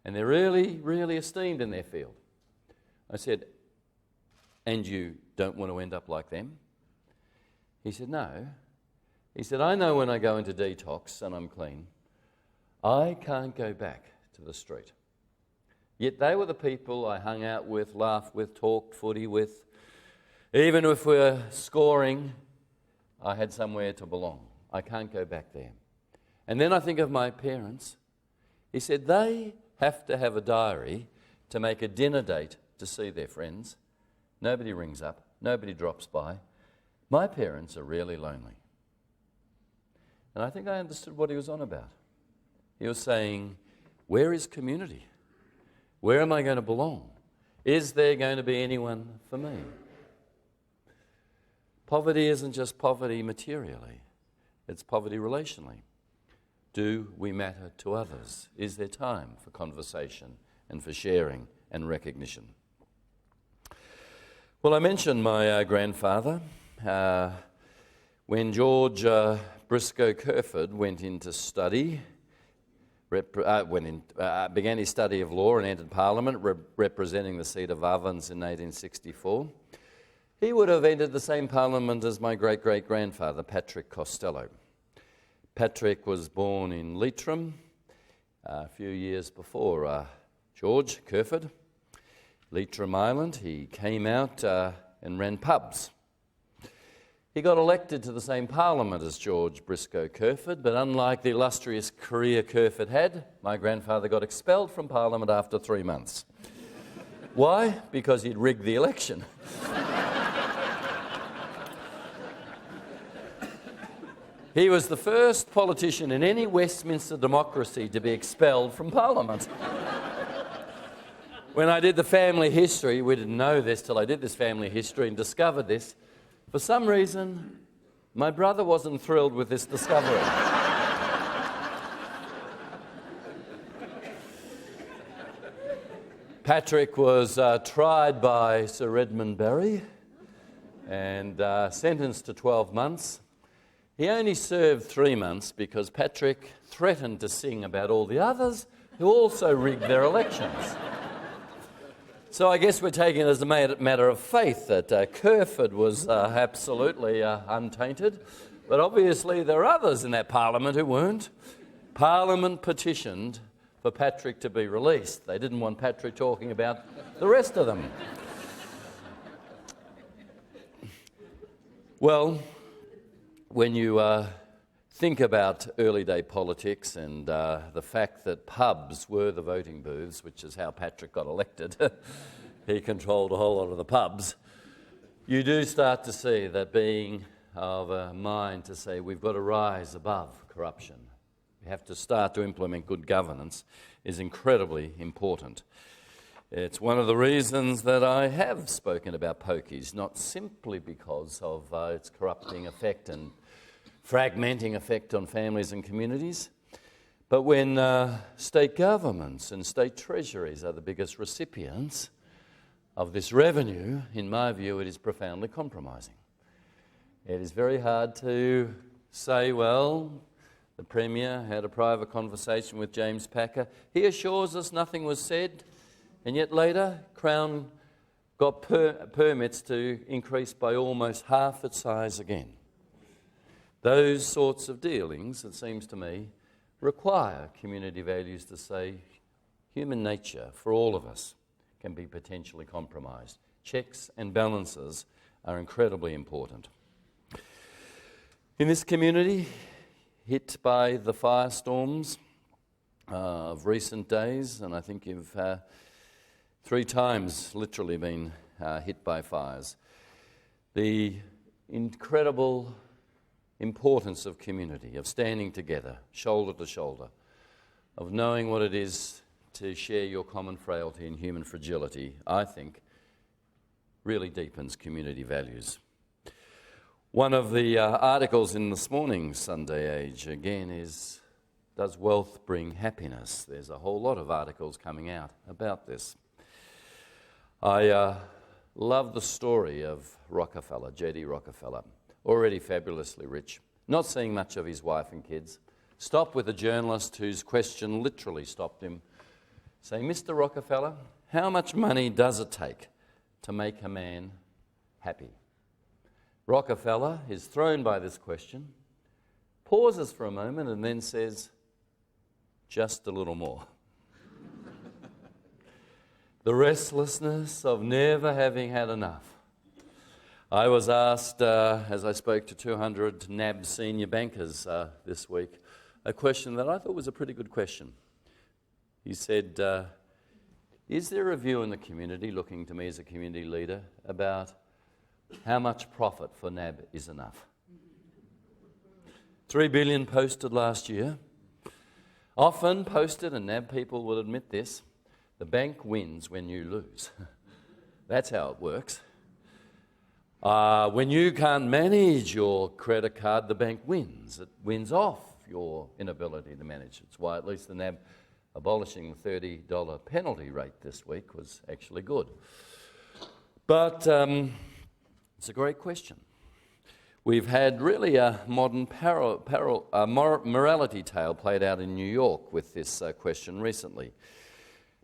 And they're really, really esteemed in their field. I said, and you don't want to end up like them? He said, no. He said, I know when I go into detox and I'm clean, I can't go back to the street. Yet they were the people I hung out with, laughed with, talked footy with. Even if we're scoring, I had somewhere to belong. I can't go back there. And then I think of my parents. He said they have to have a diary to make a dinner date to see their friends. Nobody rings up. Nobody drops by. My parents are really lonely. And I think I understood what he was on about. He was saying, where is community? Where am I going to belong? Is there going to be anyone for me? Poverty isn't just poverty materially. It's poverty relationally. Do we matter to others? Is there time for conversation and for sharing and recognition? Well, I mentioned my grandfather. When George Briscoe Kerferd went into study, began his study of law and entered Parliament, representing the seat of Ovens in 1864, he would have entered the same Parliament as my great-great-grandfather, Patrick Costello. Patrick was born in Leitrim a few years before George Kerferd, Leitrim Island. He came out and ran pubs. He got elected to the same Parliament as George Briscoe Kerferd, but unlike the illustrious career Kerferd had, my grandfather got expelled from Parliament after 3 months. Why? Because he'd rigged the election. He was the first politician in any Westminster democracy to be expelled from Parliament. When I did the family history, we didn't know this till I did this family history and discovered this. For some reason, my brother wasn't thrilled with this discovery. Patrick was tried by Sir Edmund Barry and sentenced to 12 months. He only served 3 months because Patrick threatened to sing about all the others who also rigged their elections. So I guess we're taking it as a matter of faith that Kerferd was absolutely untainted, but obviously there are others in that Parliament who weren't. Parliament petitioned for Patrick to be released. They didn't want Patrick talking about the rest of them. Well, when you think about early day politics and the fact that pubs were the voting booths, which is how Patrick got elected, he controlled a whole lot of the pubs, you do start to see that being of a mind to say we've got to rise above corruption. We have to start to implement good governance is incredibly important. It's one of the reasons that I have spoken about pokies, not simply because of its corrupting effect and fragmenting effect on families and communities, but when state governments and state treasuries are the biggest recipients of this revenue, in my view, it is profoundly compromising. It is very hard to say, well, the Premier had a private conversation with James Packer. He assures us nothing was said, and yet later, Crown got permits to increase by almost half its size again. Those sorts of dealings, it seems to me, require community values to say human nature for all of us can be potentially compromised. Checks and balances are incredibly important. In this community, hit by the firestorms of recent days, and I think you've 3 times literally been hit by fires, the incredible importance of community, of standing together, shoulder to shoulder, of knowing what it is to share your common frailty and human fragility, I think, really deepens community values. One of the articles in this morning's Sunday Age, again, is, does wealth bring happiness? There's a whole lot of articles coming out about this. I love the story of Rockefeller, J.D. Rockefeller, already fabulously rich, not seeing much of his wife and kids, stopped with a journalist whose question literally stopped him, saying, "Mr. Rockefeller, how much money does it take to make a man happy?" Rockefeller is thrown by this question, pauses for a moment and then says, "Just a little more." The restlessness of never having had enough. I was asked, as I spoke to 200 NAB senior bankers this week, a question that I thought was a pretty good question. He said, is there a view in the community, looking to me as a community leader, about how much profit for NAB is enough? 3 billion posted last year. Often posted, and NAB people will admit this, the bank wins when you lose. That's how it works. When you can't manage your credit card, the bank wins. It wins off your inability to manage. It's why at least the NAB abolishing the $30 penalty rate this week was actually good. But it's a great question. We've had really a modern morality tale played out in New York with this question recently.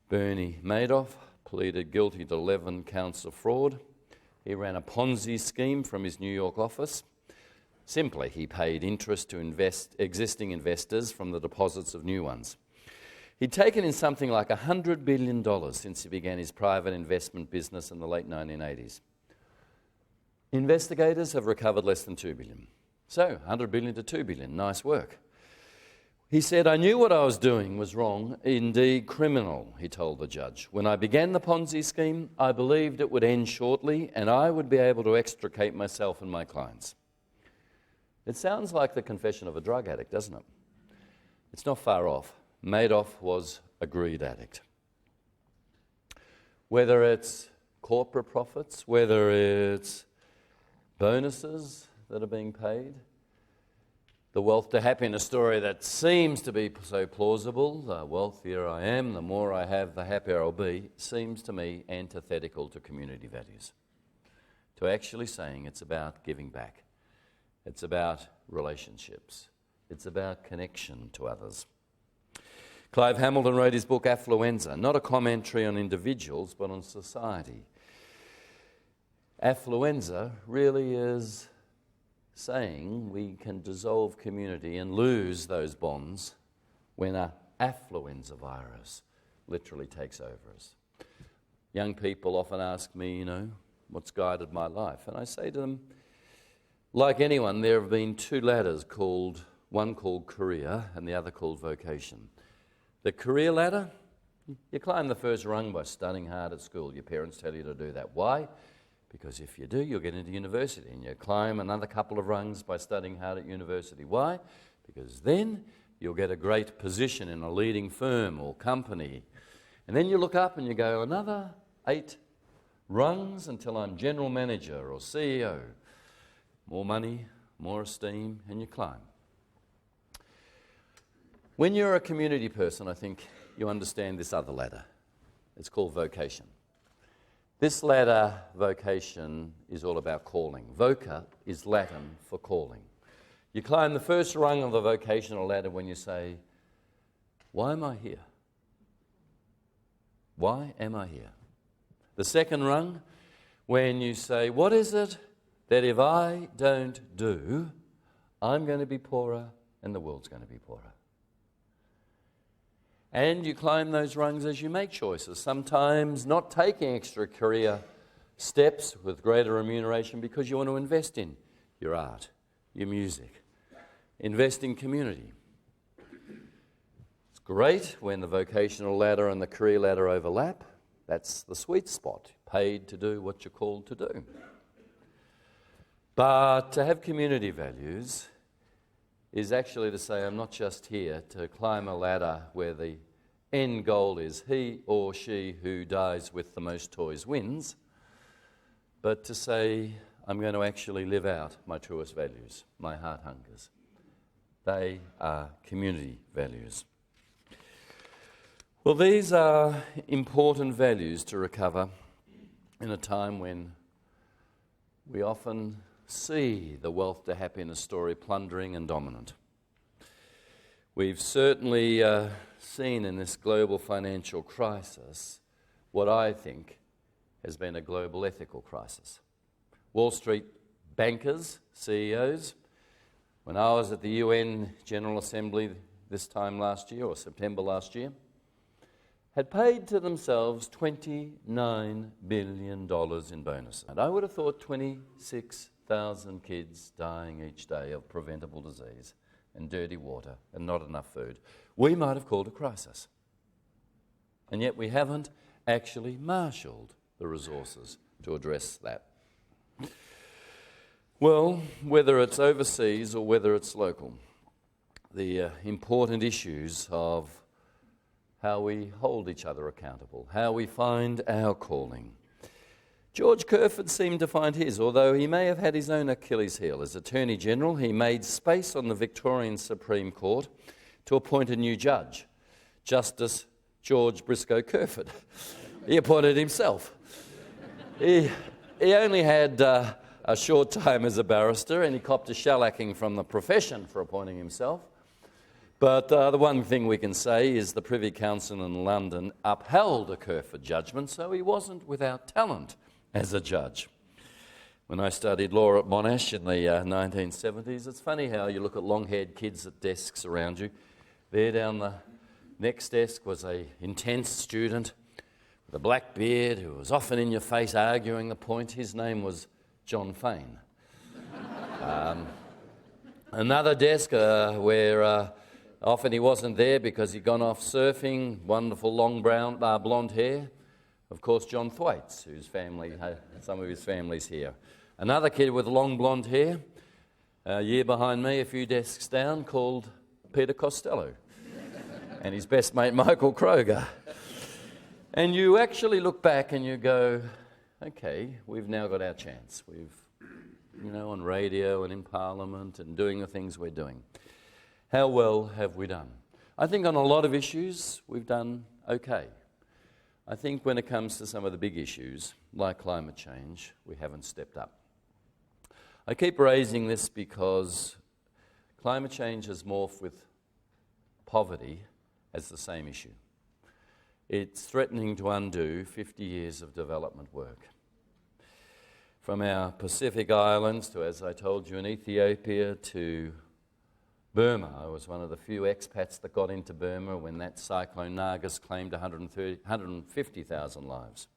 Bernie Madoff pleaded guilty to 11 counts of fraud. He ran a Ponzi scheme from his New York office. Simply, he paid interest to existing investors from the deposits of new ones. He'd taken in something like $100 billion since he began his private investment business in the late 1980s. Investigators have recovered less than $2 billion. So, $100 billion to $2 billion, nice work. He said, "I knew what I was doing was wrong, indeed criminal," he told the judge. "When I began the Ponzi scheme, I believed it would end shortly and I would be able to extricate myself and my clients." It sounds like the confession of a drug addict, doesn't it? It's not far off. Madoff was a greed addict. Whether it's corporate profits, whether it's bonuses that are being paid, the wealth to happiness story that seems to be so plausible, the wealthier I am, the more I have, the happier I'll be, seems to me antithetical to community values. To actually saying it's about giving back. It's about relationships. It's about connection to others. Clive Hamilton wrote his book Affluenza, not a commentary on individuals but on society. Affluenza really is saying we can dissolve community and lose those bonds when an affluenza virus literally takes over us. Young people often ask me, what's guided my life? And I say to them, like anyone, there have been 2 ladders one called career and the other called vocation. The career ladder, you climb the first rung by studying hard at school. Your parents tell you to do that. Why? Because if you do, you'll get into university, and you climb another couple of rungs by studying hard at university. Why? Because then you'll get a great position in a leading firm or company. And then you look up and you go, another 8 rungs until I'm general manager or CEO. More money, more esteem, and you climb. When you're a community person, I think you understand this other ladder. It's called vocation. This ladder, vocation, is all about calling. Voca is Latin for calling. You climb the first rung of the vocational ladder when you say, why am I here? Why am I here? The second rung, when you say, what is it that if I don't do, I'm going to be poorer and the world's going to be poorer? And you climb those rungs as you make choices, sometimes not taking extra career steps with greater remuneration because you want to invest in your art, your music, invest in community. It's great when the vocational ladder and the career ladder overlap. That's the sweet spot, paid to do what you're called to do. But to have community values is actually to say I'm not just here to climb a ladder where the end goal is he or she who dies with the most toys wins, but to say I'm going to actually live out my truest values, my heart hungers. They are community values. Well, these are important values to recover in a time when we often see the wealth to happiness story plundering and dominant. We've certainly seen in this global financial crisis what I think has been a global ethical crisis. Wall Street bankers, CEOs, when I was at the UN General Assembly this time last year, or September last year, had paid to themselves $29 billion in bonuses. And I would have thought 26,000 kids dying each day of preventable disease and dirty water and not enough food. We might have called a crisis. And yet we haven't actually marshalled the resources to address that. Well, whether it's overseas or whether it's local, the important issues of how we hold each other accountable, how we find our calling. George Kerferd seemed to find his, although he may have had his own Achilles heel. As Attorney General, he made space on the Victorian Supreme Court to appoint a new judge, Justice George Briscoe Kerferd. He appointed himself. He only had a short time as a barrister, and he copped a shellacking from the profession for appointing himself. But the one thing we can say is the Privy Council in London upheld a Kerferd judgment, so he wasn't without talent as a judge. When I studied law at Monash in the 1970s, it's funny how you look at long-haired kids at desks around you. There down the next desk was an intense student with a black beard who was often in your face arguing the point. His name was John Fane. Another desk where often he wasn't there because he'd gone off surfing, wonderful long brown, blonde hair. Of course, John Thwaites, whose family, some of his family's here. Another kid with long blonde hair, a year behind me, a few desks down, called Peter Costello, and his best mate, Michael Kroger. And you actually look back and you go, okay, we've now got our chance. We've, on radio and in Parliament and doing the things we're doing. How well have we done? I think on a lot of issues, we've done okay. I think when it comes to some of the big issues, like climate change, we haven't stepped up. I keep raising this because climate change has morphed with poverty as the same issue. It's threatening to undo 50 years of development work. From our Pacific islands to, as I told you, in Ethiopia to Burma. I was one of the few expats that got into Burma when that cyclone Nargis claimed 150,000 lives.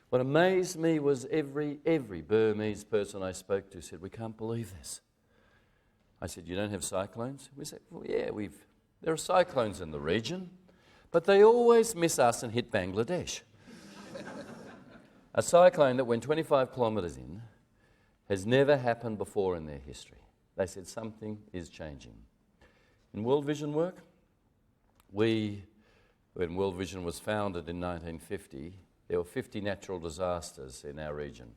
What amazed me was every Burmese person I spoke to said, "We can't believe this." I said, "You don't have cyclones?" We said, "Well, yeah, there are cyclones in the region, but they always miss us and hit Bangladesh." A cyclone that went 25 kilometres in has never happened before in their history. They said something is changing. In World Vision work, when World Vision was founded in 1950, there were 50 natural disasters in our region.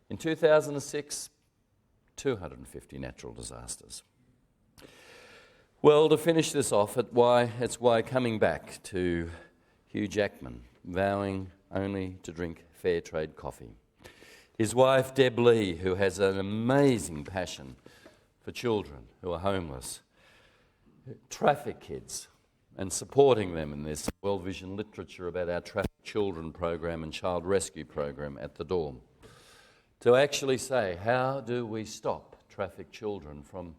In 2006, 250 natural disasters. Well, to finish this off, it's why coming back to Hugh Jackman, vowing only to drink fair trade coffee. His wife, Deb Lee, who has an amazing passion for children who are homeless, traffic kids, and supporting them in this World Vision literature about our traffic children program and child rescue program at the door. To actually say, how do we stop traffic children from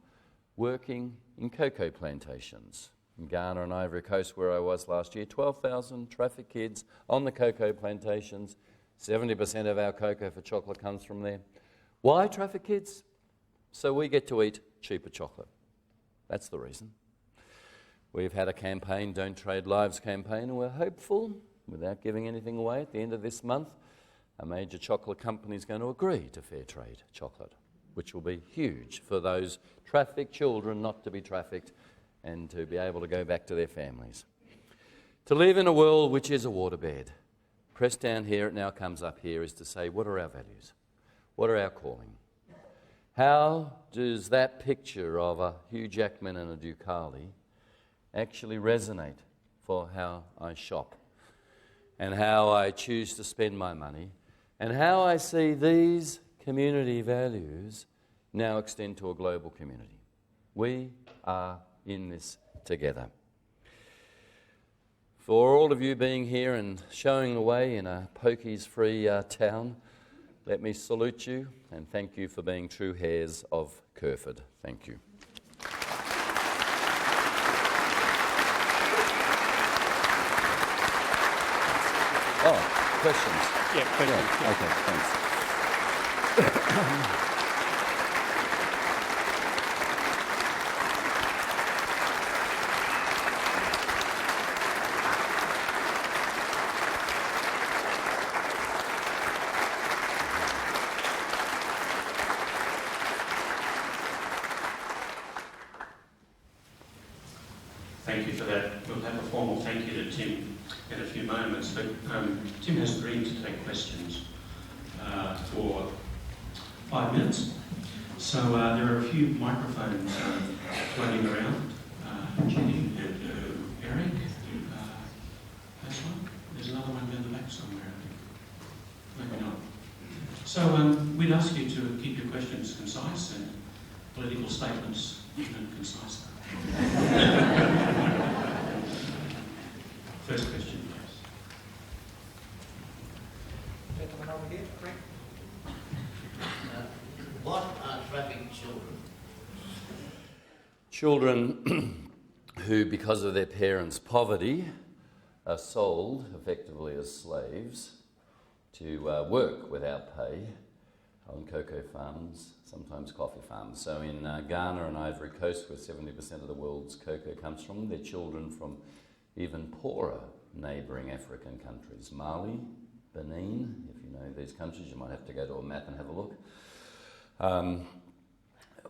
working in cocoa plantations, in Ghana and Ivory Coast, where I was last year, 12,000 trafficked kids on the cocoa plantations. 70% of our cocoa for chocolate comes from there. Why traffic kids? So we get to eat cheaper chocolate. That's the reason. We've had a campaign, Don't Trade Lives campaign, and we're hopeful, without giving anything away, at the end of this month, a major chocolate company is going to agree to fair trade chocolate, which will be huge for those trafficked children not to be trafficked and to be able to go back to their families. To live in a world which is a waterbed. Pressed down here, it now comes up here, is to say, what are our values? What are our calling? How does that picture of a Hugh Jackman and a Ducati actually resonate for how I shop and how I choose to spend my money and how I see these community values now extend to a global community? We are in this together. For all of you being here and showing the way in a pokies-free town, let me salute you and thank you for being true heirs of Kerferd. Thank you. Oh, questions? Yeah, questions. Yeah. Okay, thanks. Thank you for that. We'll have a formal thank you to Tim in a few moments, but Tim has agreed to take questions for 5 minutes. So there are a few microphones floating around. Jenny, Eric, that's one. There's another one down the back somewhere, I think. Maybe not. So we'd ask you to keep your questions concise and political statements even concise. First question, please. Gentleman over here, Frank. What are trafficked children? Children who, because of their parents' poverty, are sold effectively as slaves to work without pay on cocoa farms, sometimes coffee farms. So in Ghana and Ivory Coast, where 70% of the world's cocoa comes from, they're children from even poorer neighbouring African countries. Mali, Benin, if you know these countries, you might have to go to a map and have a look.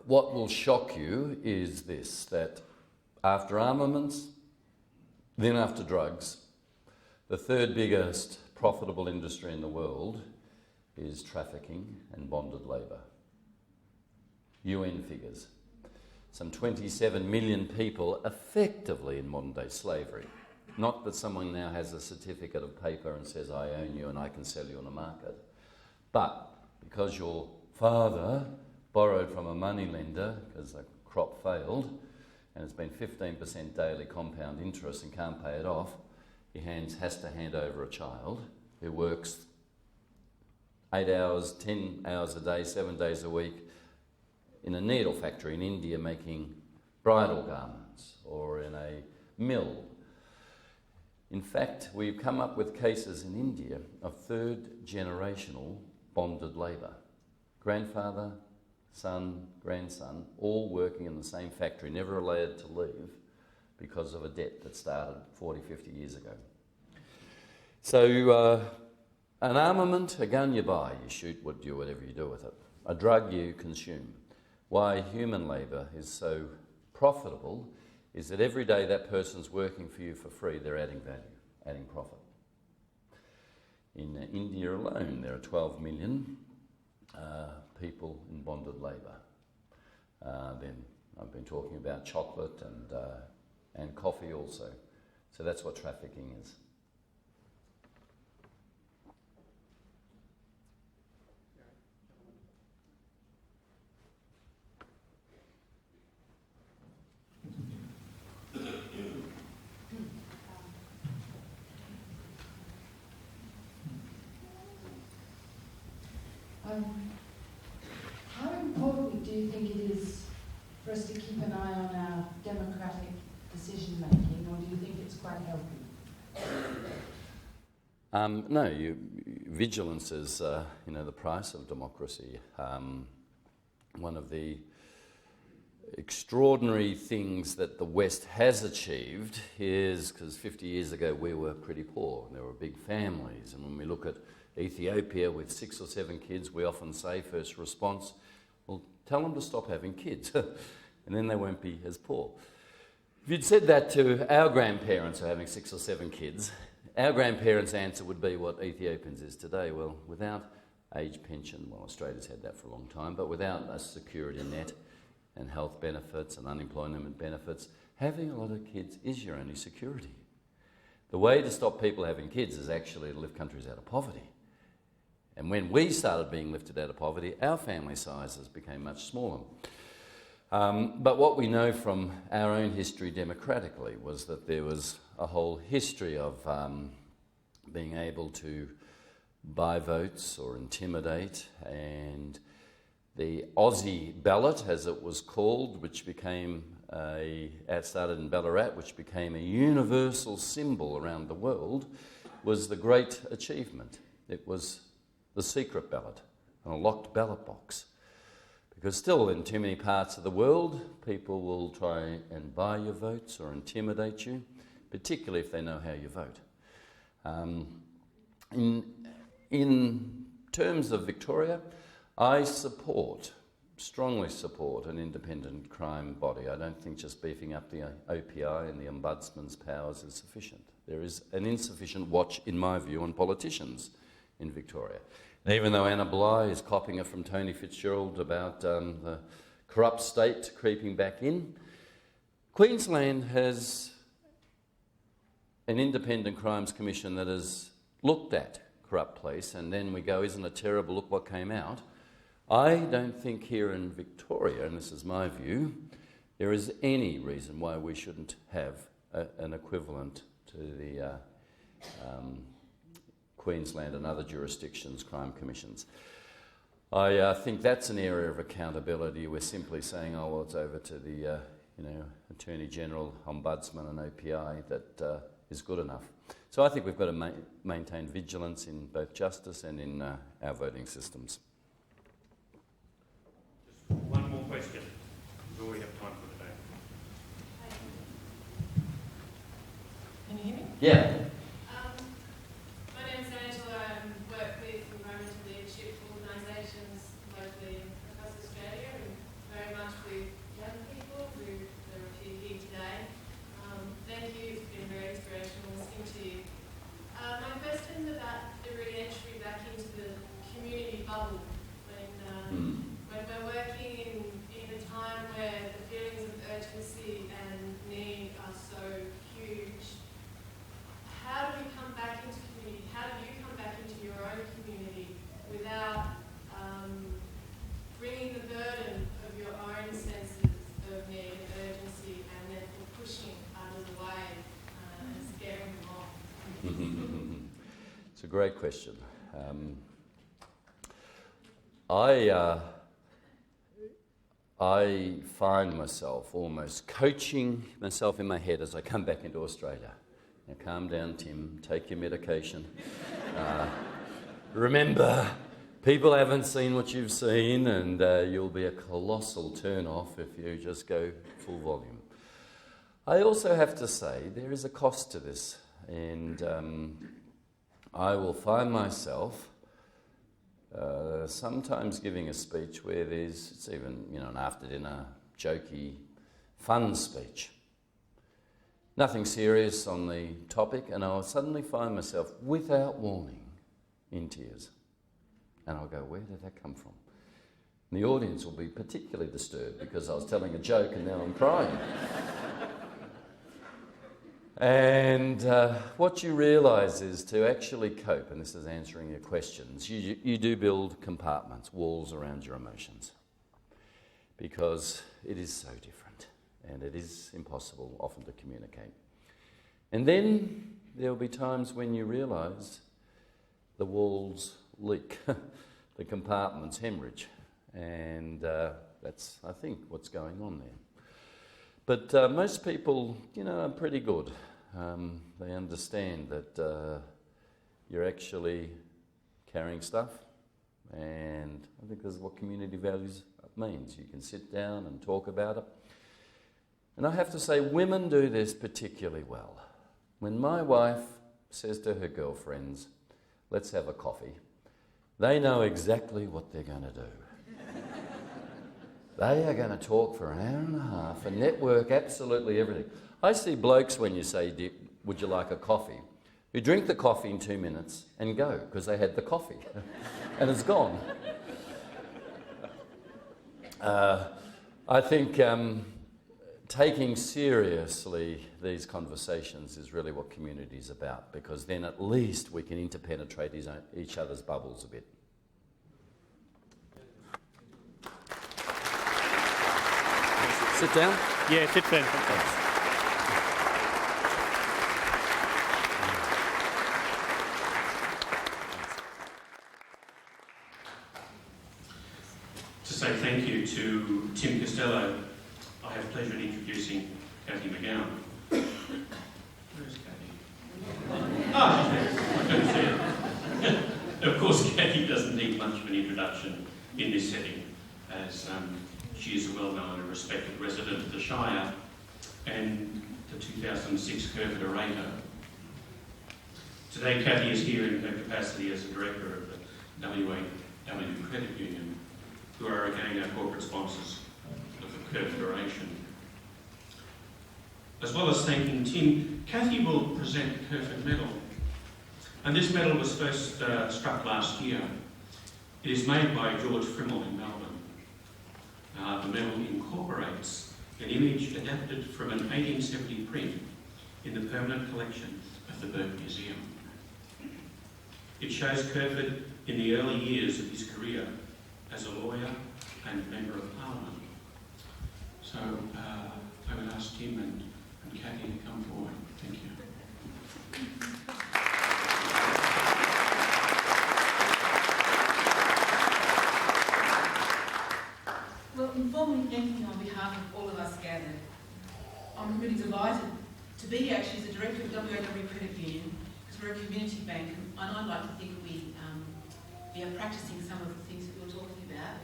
What will shock you is this, that after armaments, then after drugs, the third biggest profitable industry in the world is trafficking and bonded labour. UN figures. Some 27 million people effectively in modern day slavery. Not that someone now has a certificate of paper and says, I own you and I can sell you on the market. But because your father borrowed from a moneylender because the crop failed and it's been 15% daily compound interest and can't pay it off, he has to hand over a child who works 8 hours, 10 hours a day, 7 days a week in a needle factory in India making bridal garments or in a mill. In fact, we've come up with cases in India of third generational bonded labour. Grandfather, son, grandson, all working in the same factory, never allowed to leave because of a debt that started 40, 50 years ago. So an armament, a gun you buy, you shoot, do whatever you do with it. A drug you consume. Why human labour is so profitable is that every day that person's working for you for free, they're adding value, adding profit. In India alone, there are 12 million people in bonded labour. Then I've been talking about chocolate and coffee also. So that's what trafficking is. How important do you think it is for us to keep an eye on our democratic decision making, or do you think it's quite healthy? No, vigilance is, the price of democracy. One of the extraordinary things that the West has achieved is, because 50 years ago we were pretty poor, and there were big families, and when we look at Ethiopia with 6 or 7 kids, we often say, first response, well, tell them to stop having kids, and then they won't be as poor. If you'd said that to our grandparents who are having 6 or 7 kids, our grandparents' answer would be what Ethiopians is today. Well, without age pension, well, Australia's had that for a long time, but without a security net and health benefits and unemployment benefits, having a lot of kids is your only security. The way to stop people having kids is actually to lift countries out of poverty. And when we started being lifted out of poverty, our family sizes became much smaller. But what we know from our own history democratically was that there was a whole history of being able to buy votes or intimidate, and the Aussie ballot, as it was called, which became started in Ballarat, which became a universal symbol around the world, was the great achievement. It was the secret ballot, a locked ballot box. Because still in too many parts of the world, people will try and buy your votes or intimidate you, particularly if they know how you vote. In terms of Victoria, I strongly support an independent crime body. I don't think just beefing up the OPI and the Ombudsman's powers is sufficient. There is an insufficient watch, in my view, on politicians in Victoria. And even though Anna Bligh is copying it from Tony Fitzgerald about the corrupt state creeping back in, Queensland has an independent crimes commission that has looked at corrupt police, and then we go, isn't it terrible, look what came out. I don't think here in Victoria, and this is my view, there is any reason why we shouldn't have an equivalent to the Queensland and other jurisdictions' crime commissions. I think that's an area of accountability. We're simply saying, oh, well, it's over to the Attorney General, Ombudsman and OPI that is good enough. So I think we've got to maintain vigilance in both justice and in our voting systems. Just one more question. Do we have time for today? Can you hear me? Yeah. My name's Angela. I work with environmental leadership organisations locally across Australia, and very much with young people who there are a few here today. Thank you. It's been very inspirational listening to you. My question is about the re-entry back into the community bubble. When we're working in a time where the feelings of urgency and need are so huge, how do we come back into community? How do you come back into your own community without bringing the burden of your own senses of need and urgency, and then pushing others away and scaring them off? It's a great question. I find myself almost coaching myself in my head as I come back into Australia. Now, calm down, Tim. Take your medication. Remember, people haven't seen what you've seen, and you'll be a colossal turn-off if you just go full volume. I also have to say there is a cost to this, and I will find myself sometimes giving a speech where it's even, an after-dinner, jokey, fun speech. Nothing serious on the topic, and I'll suddenly find myself, without warning, in tears. And I'll go, where did that come from? And the audience will be particularly disturbed because I was telling a joke and now I'm crying. And what you realise is to actually cope, and this is answering your questions, you do build compartments, walls around your emotions, because it is so different and it is impossible often to communicate. And then there will be times when you realise the walls leak, the compartments hemorrhage, and that's, I think, what's going on there. But most people, are pretty good. They understand that you're actually carrying stuff, and I think this is what community values means. You can sit down and talk about it. And I have to say, women do this particularly well. When my wife says to her girlfriends, let's have a coffee, they know exactly what they're going to do. They are going to talk for an hour and a half and network absolutely everything. I see blokes, when you say, would you like a coffee, who drink the coffee in 2 minutes and go because they had the coffee and it's gone. I think taking seriously these conversations is really what community is about, because then at least we can interpenetrate each other's bubbles a bit. Sit down. Yeah, sit down. Thanks. To say thank you to Tim Costello, I have pleasure in introducing Kathy McGowan. Where is Kathy? Ah, she's there. I couldn't see her. Of course, Kathy doesn't need much of an introduction in this setting, as she is a well-known and respected resident of the Shire and the 2006 Kerferd Orator. Today, Kathy is here in her capacity as a director of the WAW Credit Union, who are again our corporate sponsors of the Kerferd Oration. As well as thanking Tim, Kathy will present the Kerferd Medal. And this medal was first struck last year. It is made by George Frimmel in Melbourne. The medal incorporates an image adapted from an 1870 print in the permanent collection of the Burke Museum. It shows Kerferd in the early years of his career as a lawyer and Member of Parliament. So I would ask Tim and Kathy to come forward. Thank you. Well, informally thanking on behalf of all of us gathered, I'm really delighted to be actually the director of WAW Credit Union, because we're a community bank, and I'd like to think we are practicing some of the things that we were talking about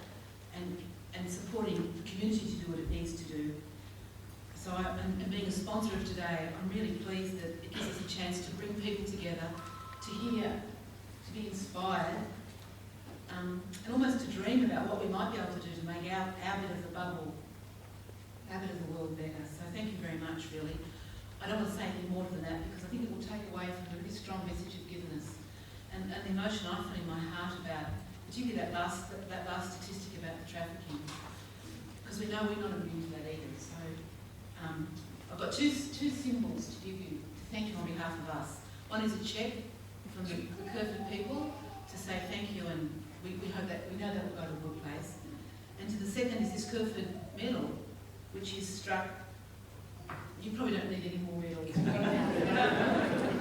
and supporting the community to do what it needs to do. So, and being a sponsor of today, I'm really pleased that it gives us a chance to bring people together, to hear, to be inspired, and almost to dream about what we might be able to do to make our bit of the bubble, our bit of the world better. So thank you very much, really. I don't want to say anything more than that, because I think it will take away from the really strong message you've given us. And the emotion I feel in my heart about, particularly that last statistic about the trafficking, because we know we're not immune to that either. So I've got two symbols to give you, to thank you on behalf of us. One is a cheque from the Kerferd people to say thank you, and we hope that, we know that will go to a good place. And to the second is this Kerferd medal, which is struck. You probably don't need any more medals.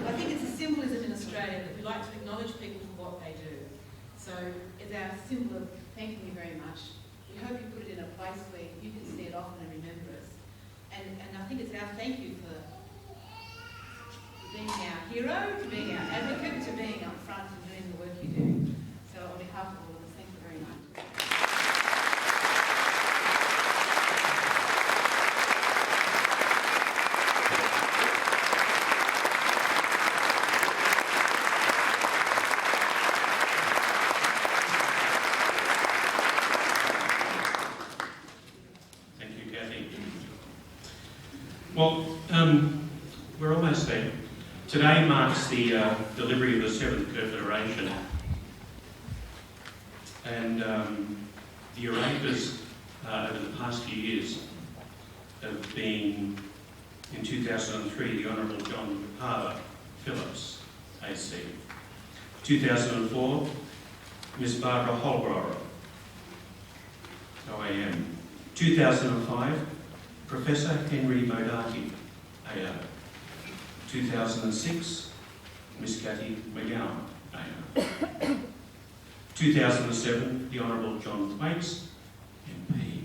I think it's a symbolism in Australia that we like to acknowledge people for what they do. So it's our symbol of thanking you very much. We hope you put it in a place where you can see it often and remember us. And I think it's our thank you for being our hero, to being our advocate, to being up front and doing the work you do. So on behalf of all of us, thank you very much. Well, we're almost there. Today marks the delivery of the 7th Kerferd Oration. And the orators over the past few years have been, in 2003, the Honourable John Harper Phillips, AC. 2004, Miss Barbara Holbrower, OAM. 2005, Professor Henry Modaki, AO. 2006, Miss Kathy McGowan, AO. 2007, the Honourable John Thwaites, MP.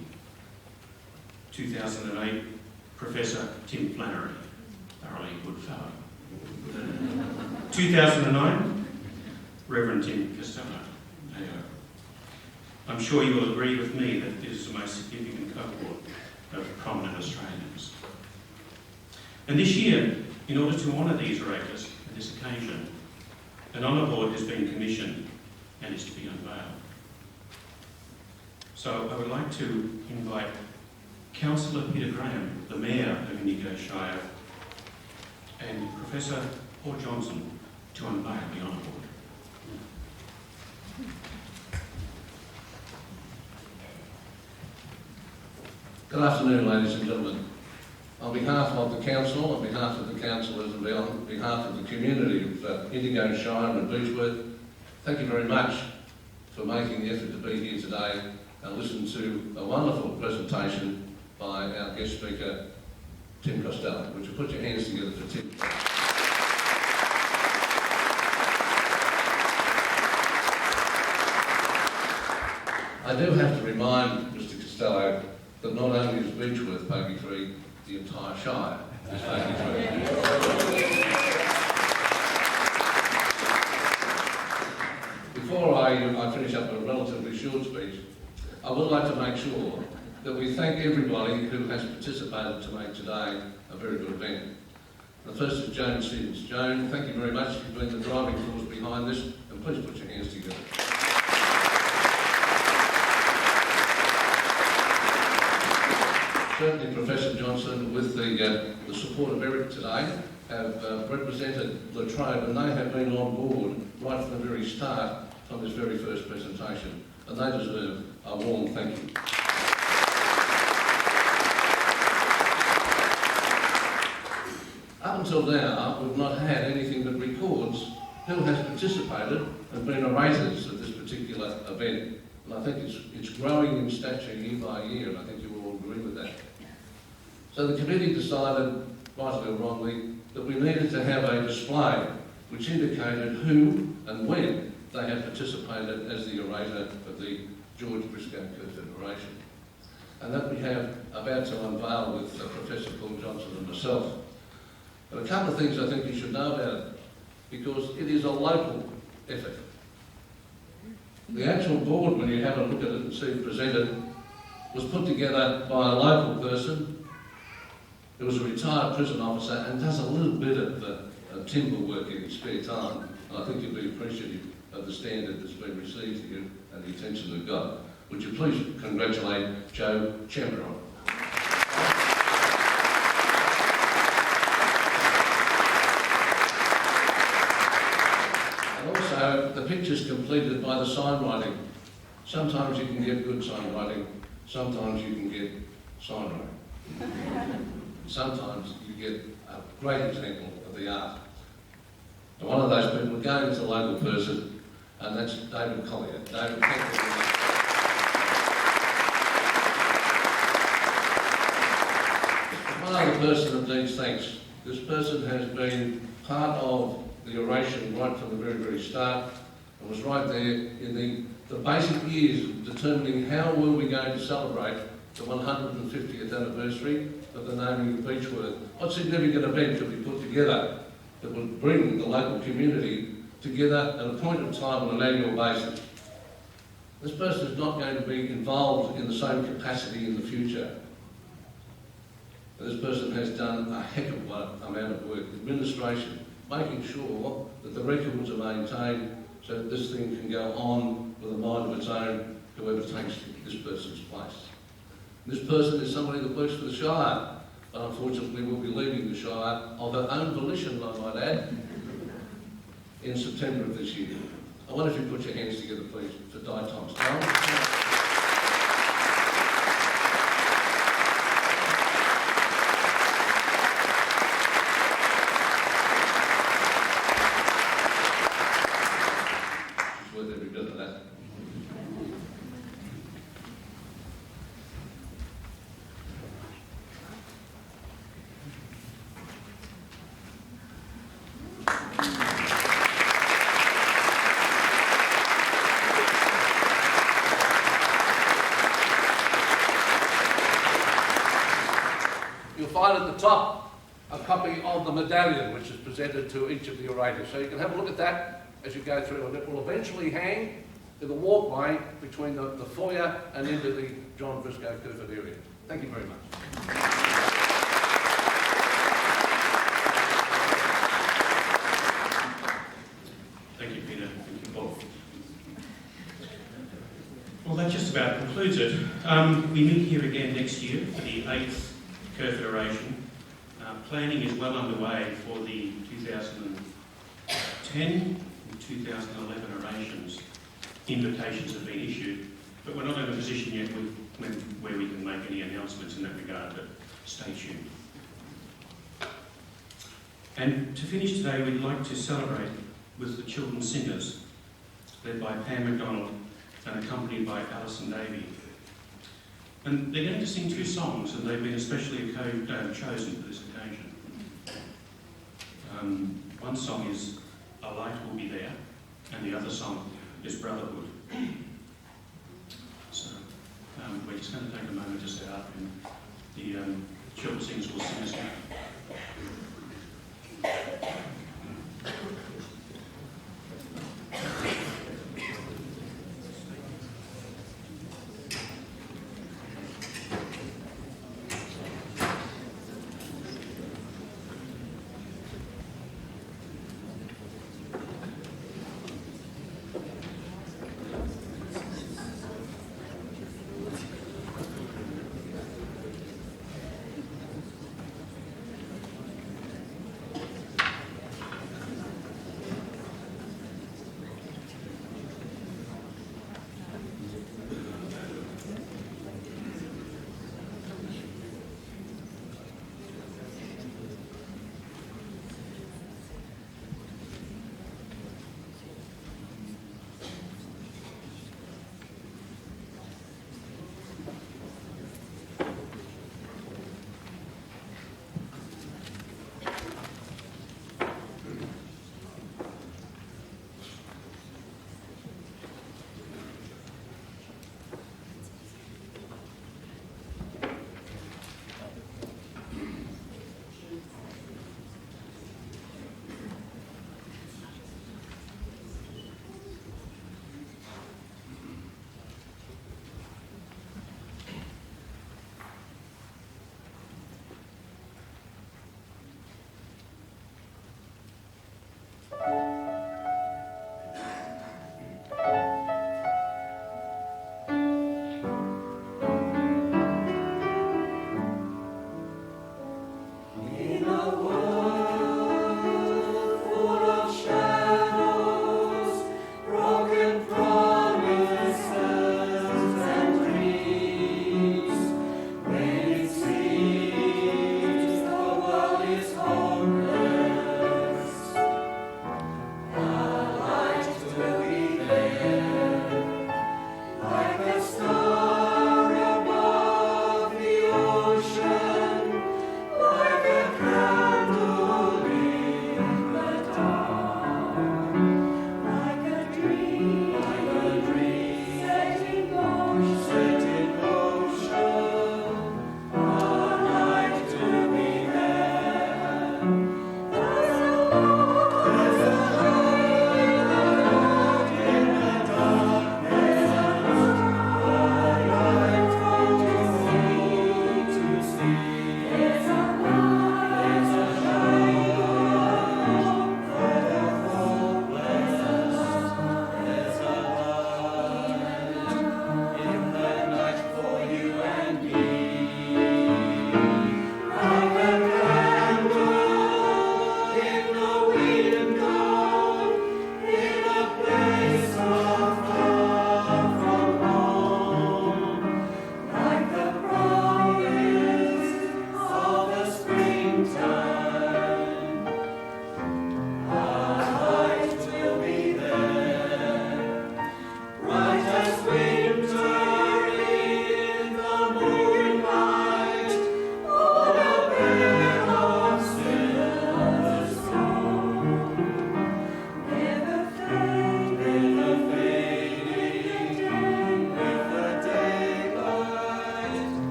2008, Professor Tim Flannery, thoroughly good fellow. 2009, Reverend Tim Costello, AO. I'm sure you will agree with me that this is the most significant cohort of prominent Australians. And this year, in order to honour these orators for this occasion, an honour board has been commissioned and is to be unveiled. So I would like to invite Councillor Peter Graham, the Mayor of Indigo Shire, and Professor Paul Johnson to unveil the honour board. Good afternoon, ladies and gentlemen. On behalf of the Council, on behalf of the councillors and on behalf of the community of Indigo Shire and Beechworth, thank you very much for making the effort to be here today and listen to a wonderful presentation by our guest speaker, Tim Costello. Would you put your hands together for Tim? I do have to remind Mr Costello that not only is Beechworth baby free, the entire Shire is baby free. Before I finish up a relatively short speech, I would like to make sure that we thank everybody who has participated to make today a very good event. The first is Joan Sims. Joan, thank you very much. You've been the driving force behind this, and please put your hands together. Certainly Professor Johnson, with the support of Eric today, have represented La Trobe, and they have been on board right from the very start from this very first presentation, and they deserve a warm thank you. Up until now, we've not had anything that records who has participated and been orators of this particular event, and I think it's growing in stature year by year, and I think you will all agree with that. So the committee decided, rightly or wrongly, that we needed to have a display which indicated who and when they had participated as the orator of the George Briscoe Kerferd Oration. And that we have about to unveil with Professor Paul Johnson and myself. But a couple of things I think you should know about it, because it is a local effort. The actual board, when you have a look at it and see it presented, was put together by a local person who was a retired prison officer and does a little bit of timber work in his spare time. And I think you'll be appreciative of the standard that's been received here and the attention they've got. Would you please congratulate Joe Chamberlain? And also, the picture's completed by the sign writing. Sometimes you can get good sign writing, sometimes you can get sign writing. Sometimes you get a great example of the art. And one of those people, again, is a local person, and that's David Collier. David, thank you very much. One other person that needs thanks. This person has been part of the oration right from the very, very start, and was right there in the basic years of determining how were we going to celebrate the 150th anniversary of the naming of Beechworth. What significant event could be put together that would bring the local community together at a point of time on an annual basis? This person is not going to be involved in the same capacity in the future. This person has done a heck of an amount of work, administration, making sure that the records are maintained so that this thing can go on with a mind of its own, whoever takes this person's place. This person is somebody that works for the Shire, but unfortunately will be leaving the Shire of her own volition, I might add, in September of this year. I wonder if you put your hands together, please, for Di Thomas. find at the top a copy of the medallion which is presented to each of the orators. So you can have a look at that as you go through, and it will eventually hang in the walkway between the foyer and into the John Briscoe Kerferd area. Thank you very much. Thank you, Peter. Thank you, Bob. Well, that just about concludes it. We meet here again next year for the 8th Kerferd Oration. Planning is well underway for the 2010 and 2011 orations. Invitations have been issued, but we're not in a position yet where we can make any announcements in that regard, but stay tuned. And to finish today, we'd like to celebrate with the Children's Singers, led by Pam MacDonald and accompanied by Alison Davey. And they're going to sing 2 songs, and they've been especially chosen for this occasion. One song is A Light Will Be There, and the other song is Brotherhood. So we're just going to take a moment to set up, and the children's singers will sing us out.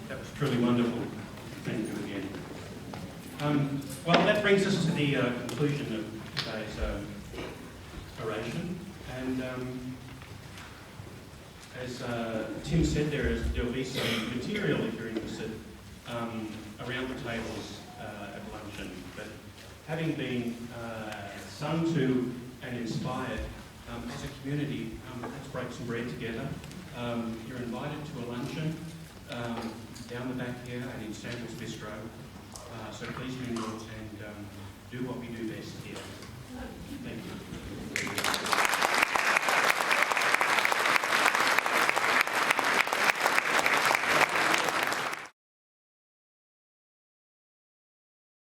That was truly wonderful. Thank you again. Well, that brings us to the conclusion of today's oration. And as Tim said, there'll be some material, if you're interested, around the tables at luncheon. But having been sung to and inspired as a community, let's break some bread together. You're invited to a luncheon down the back here and in Samuel's Bistro. So please do note and do what we do best here. Thank you.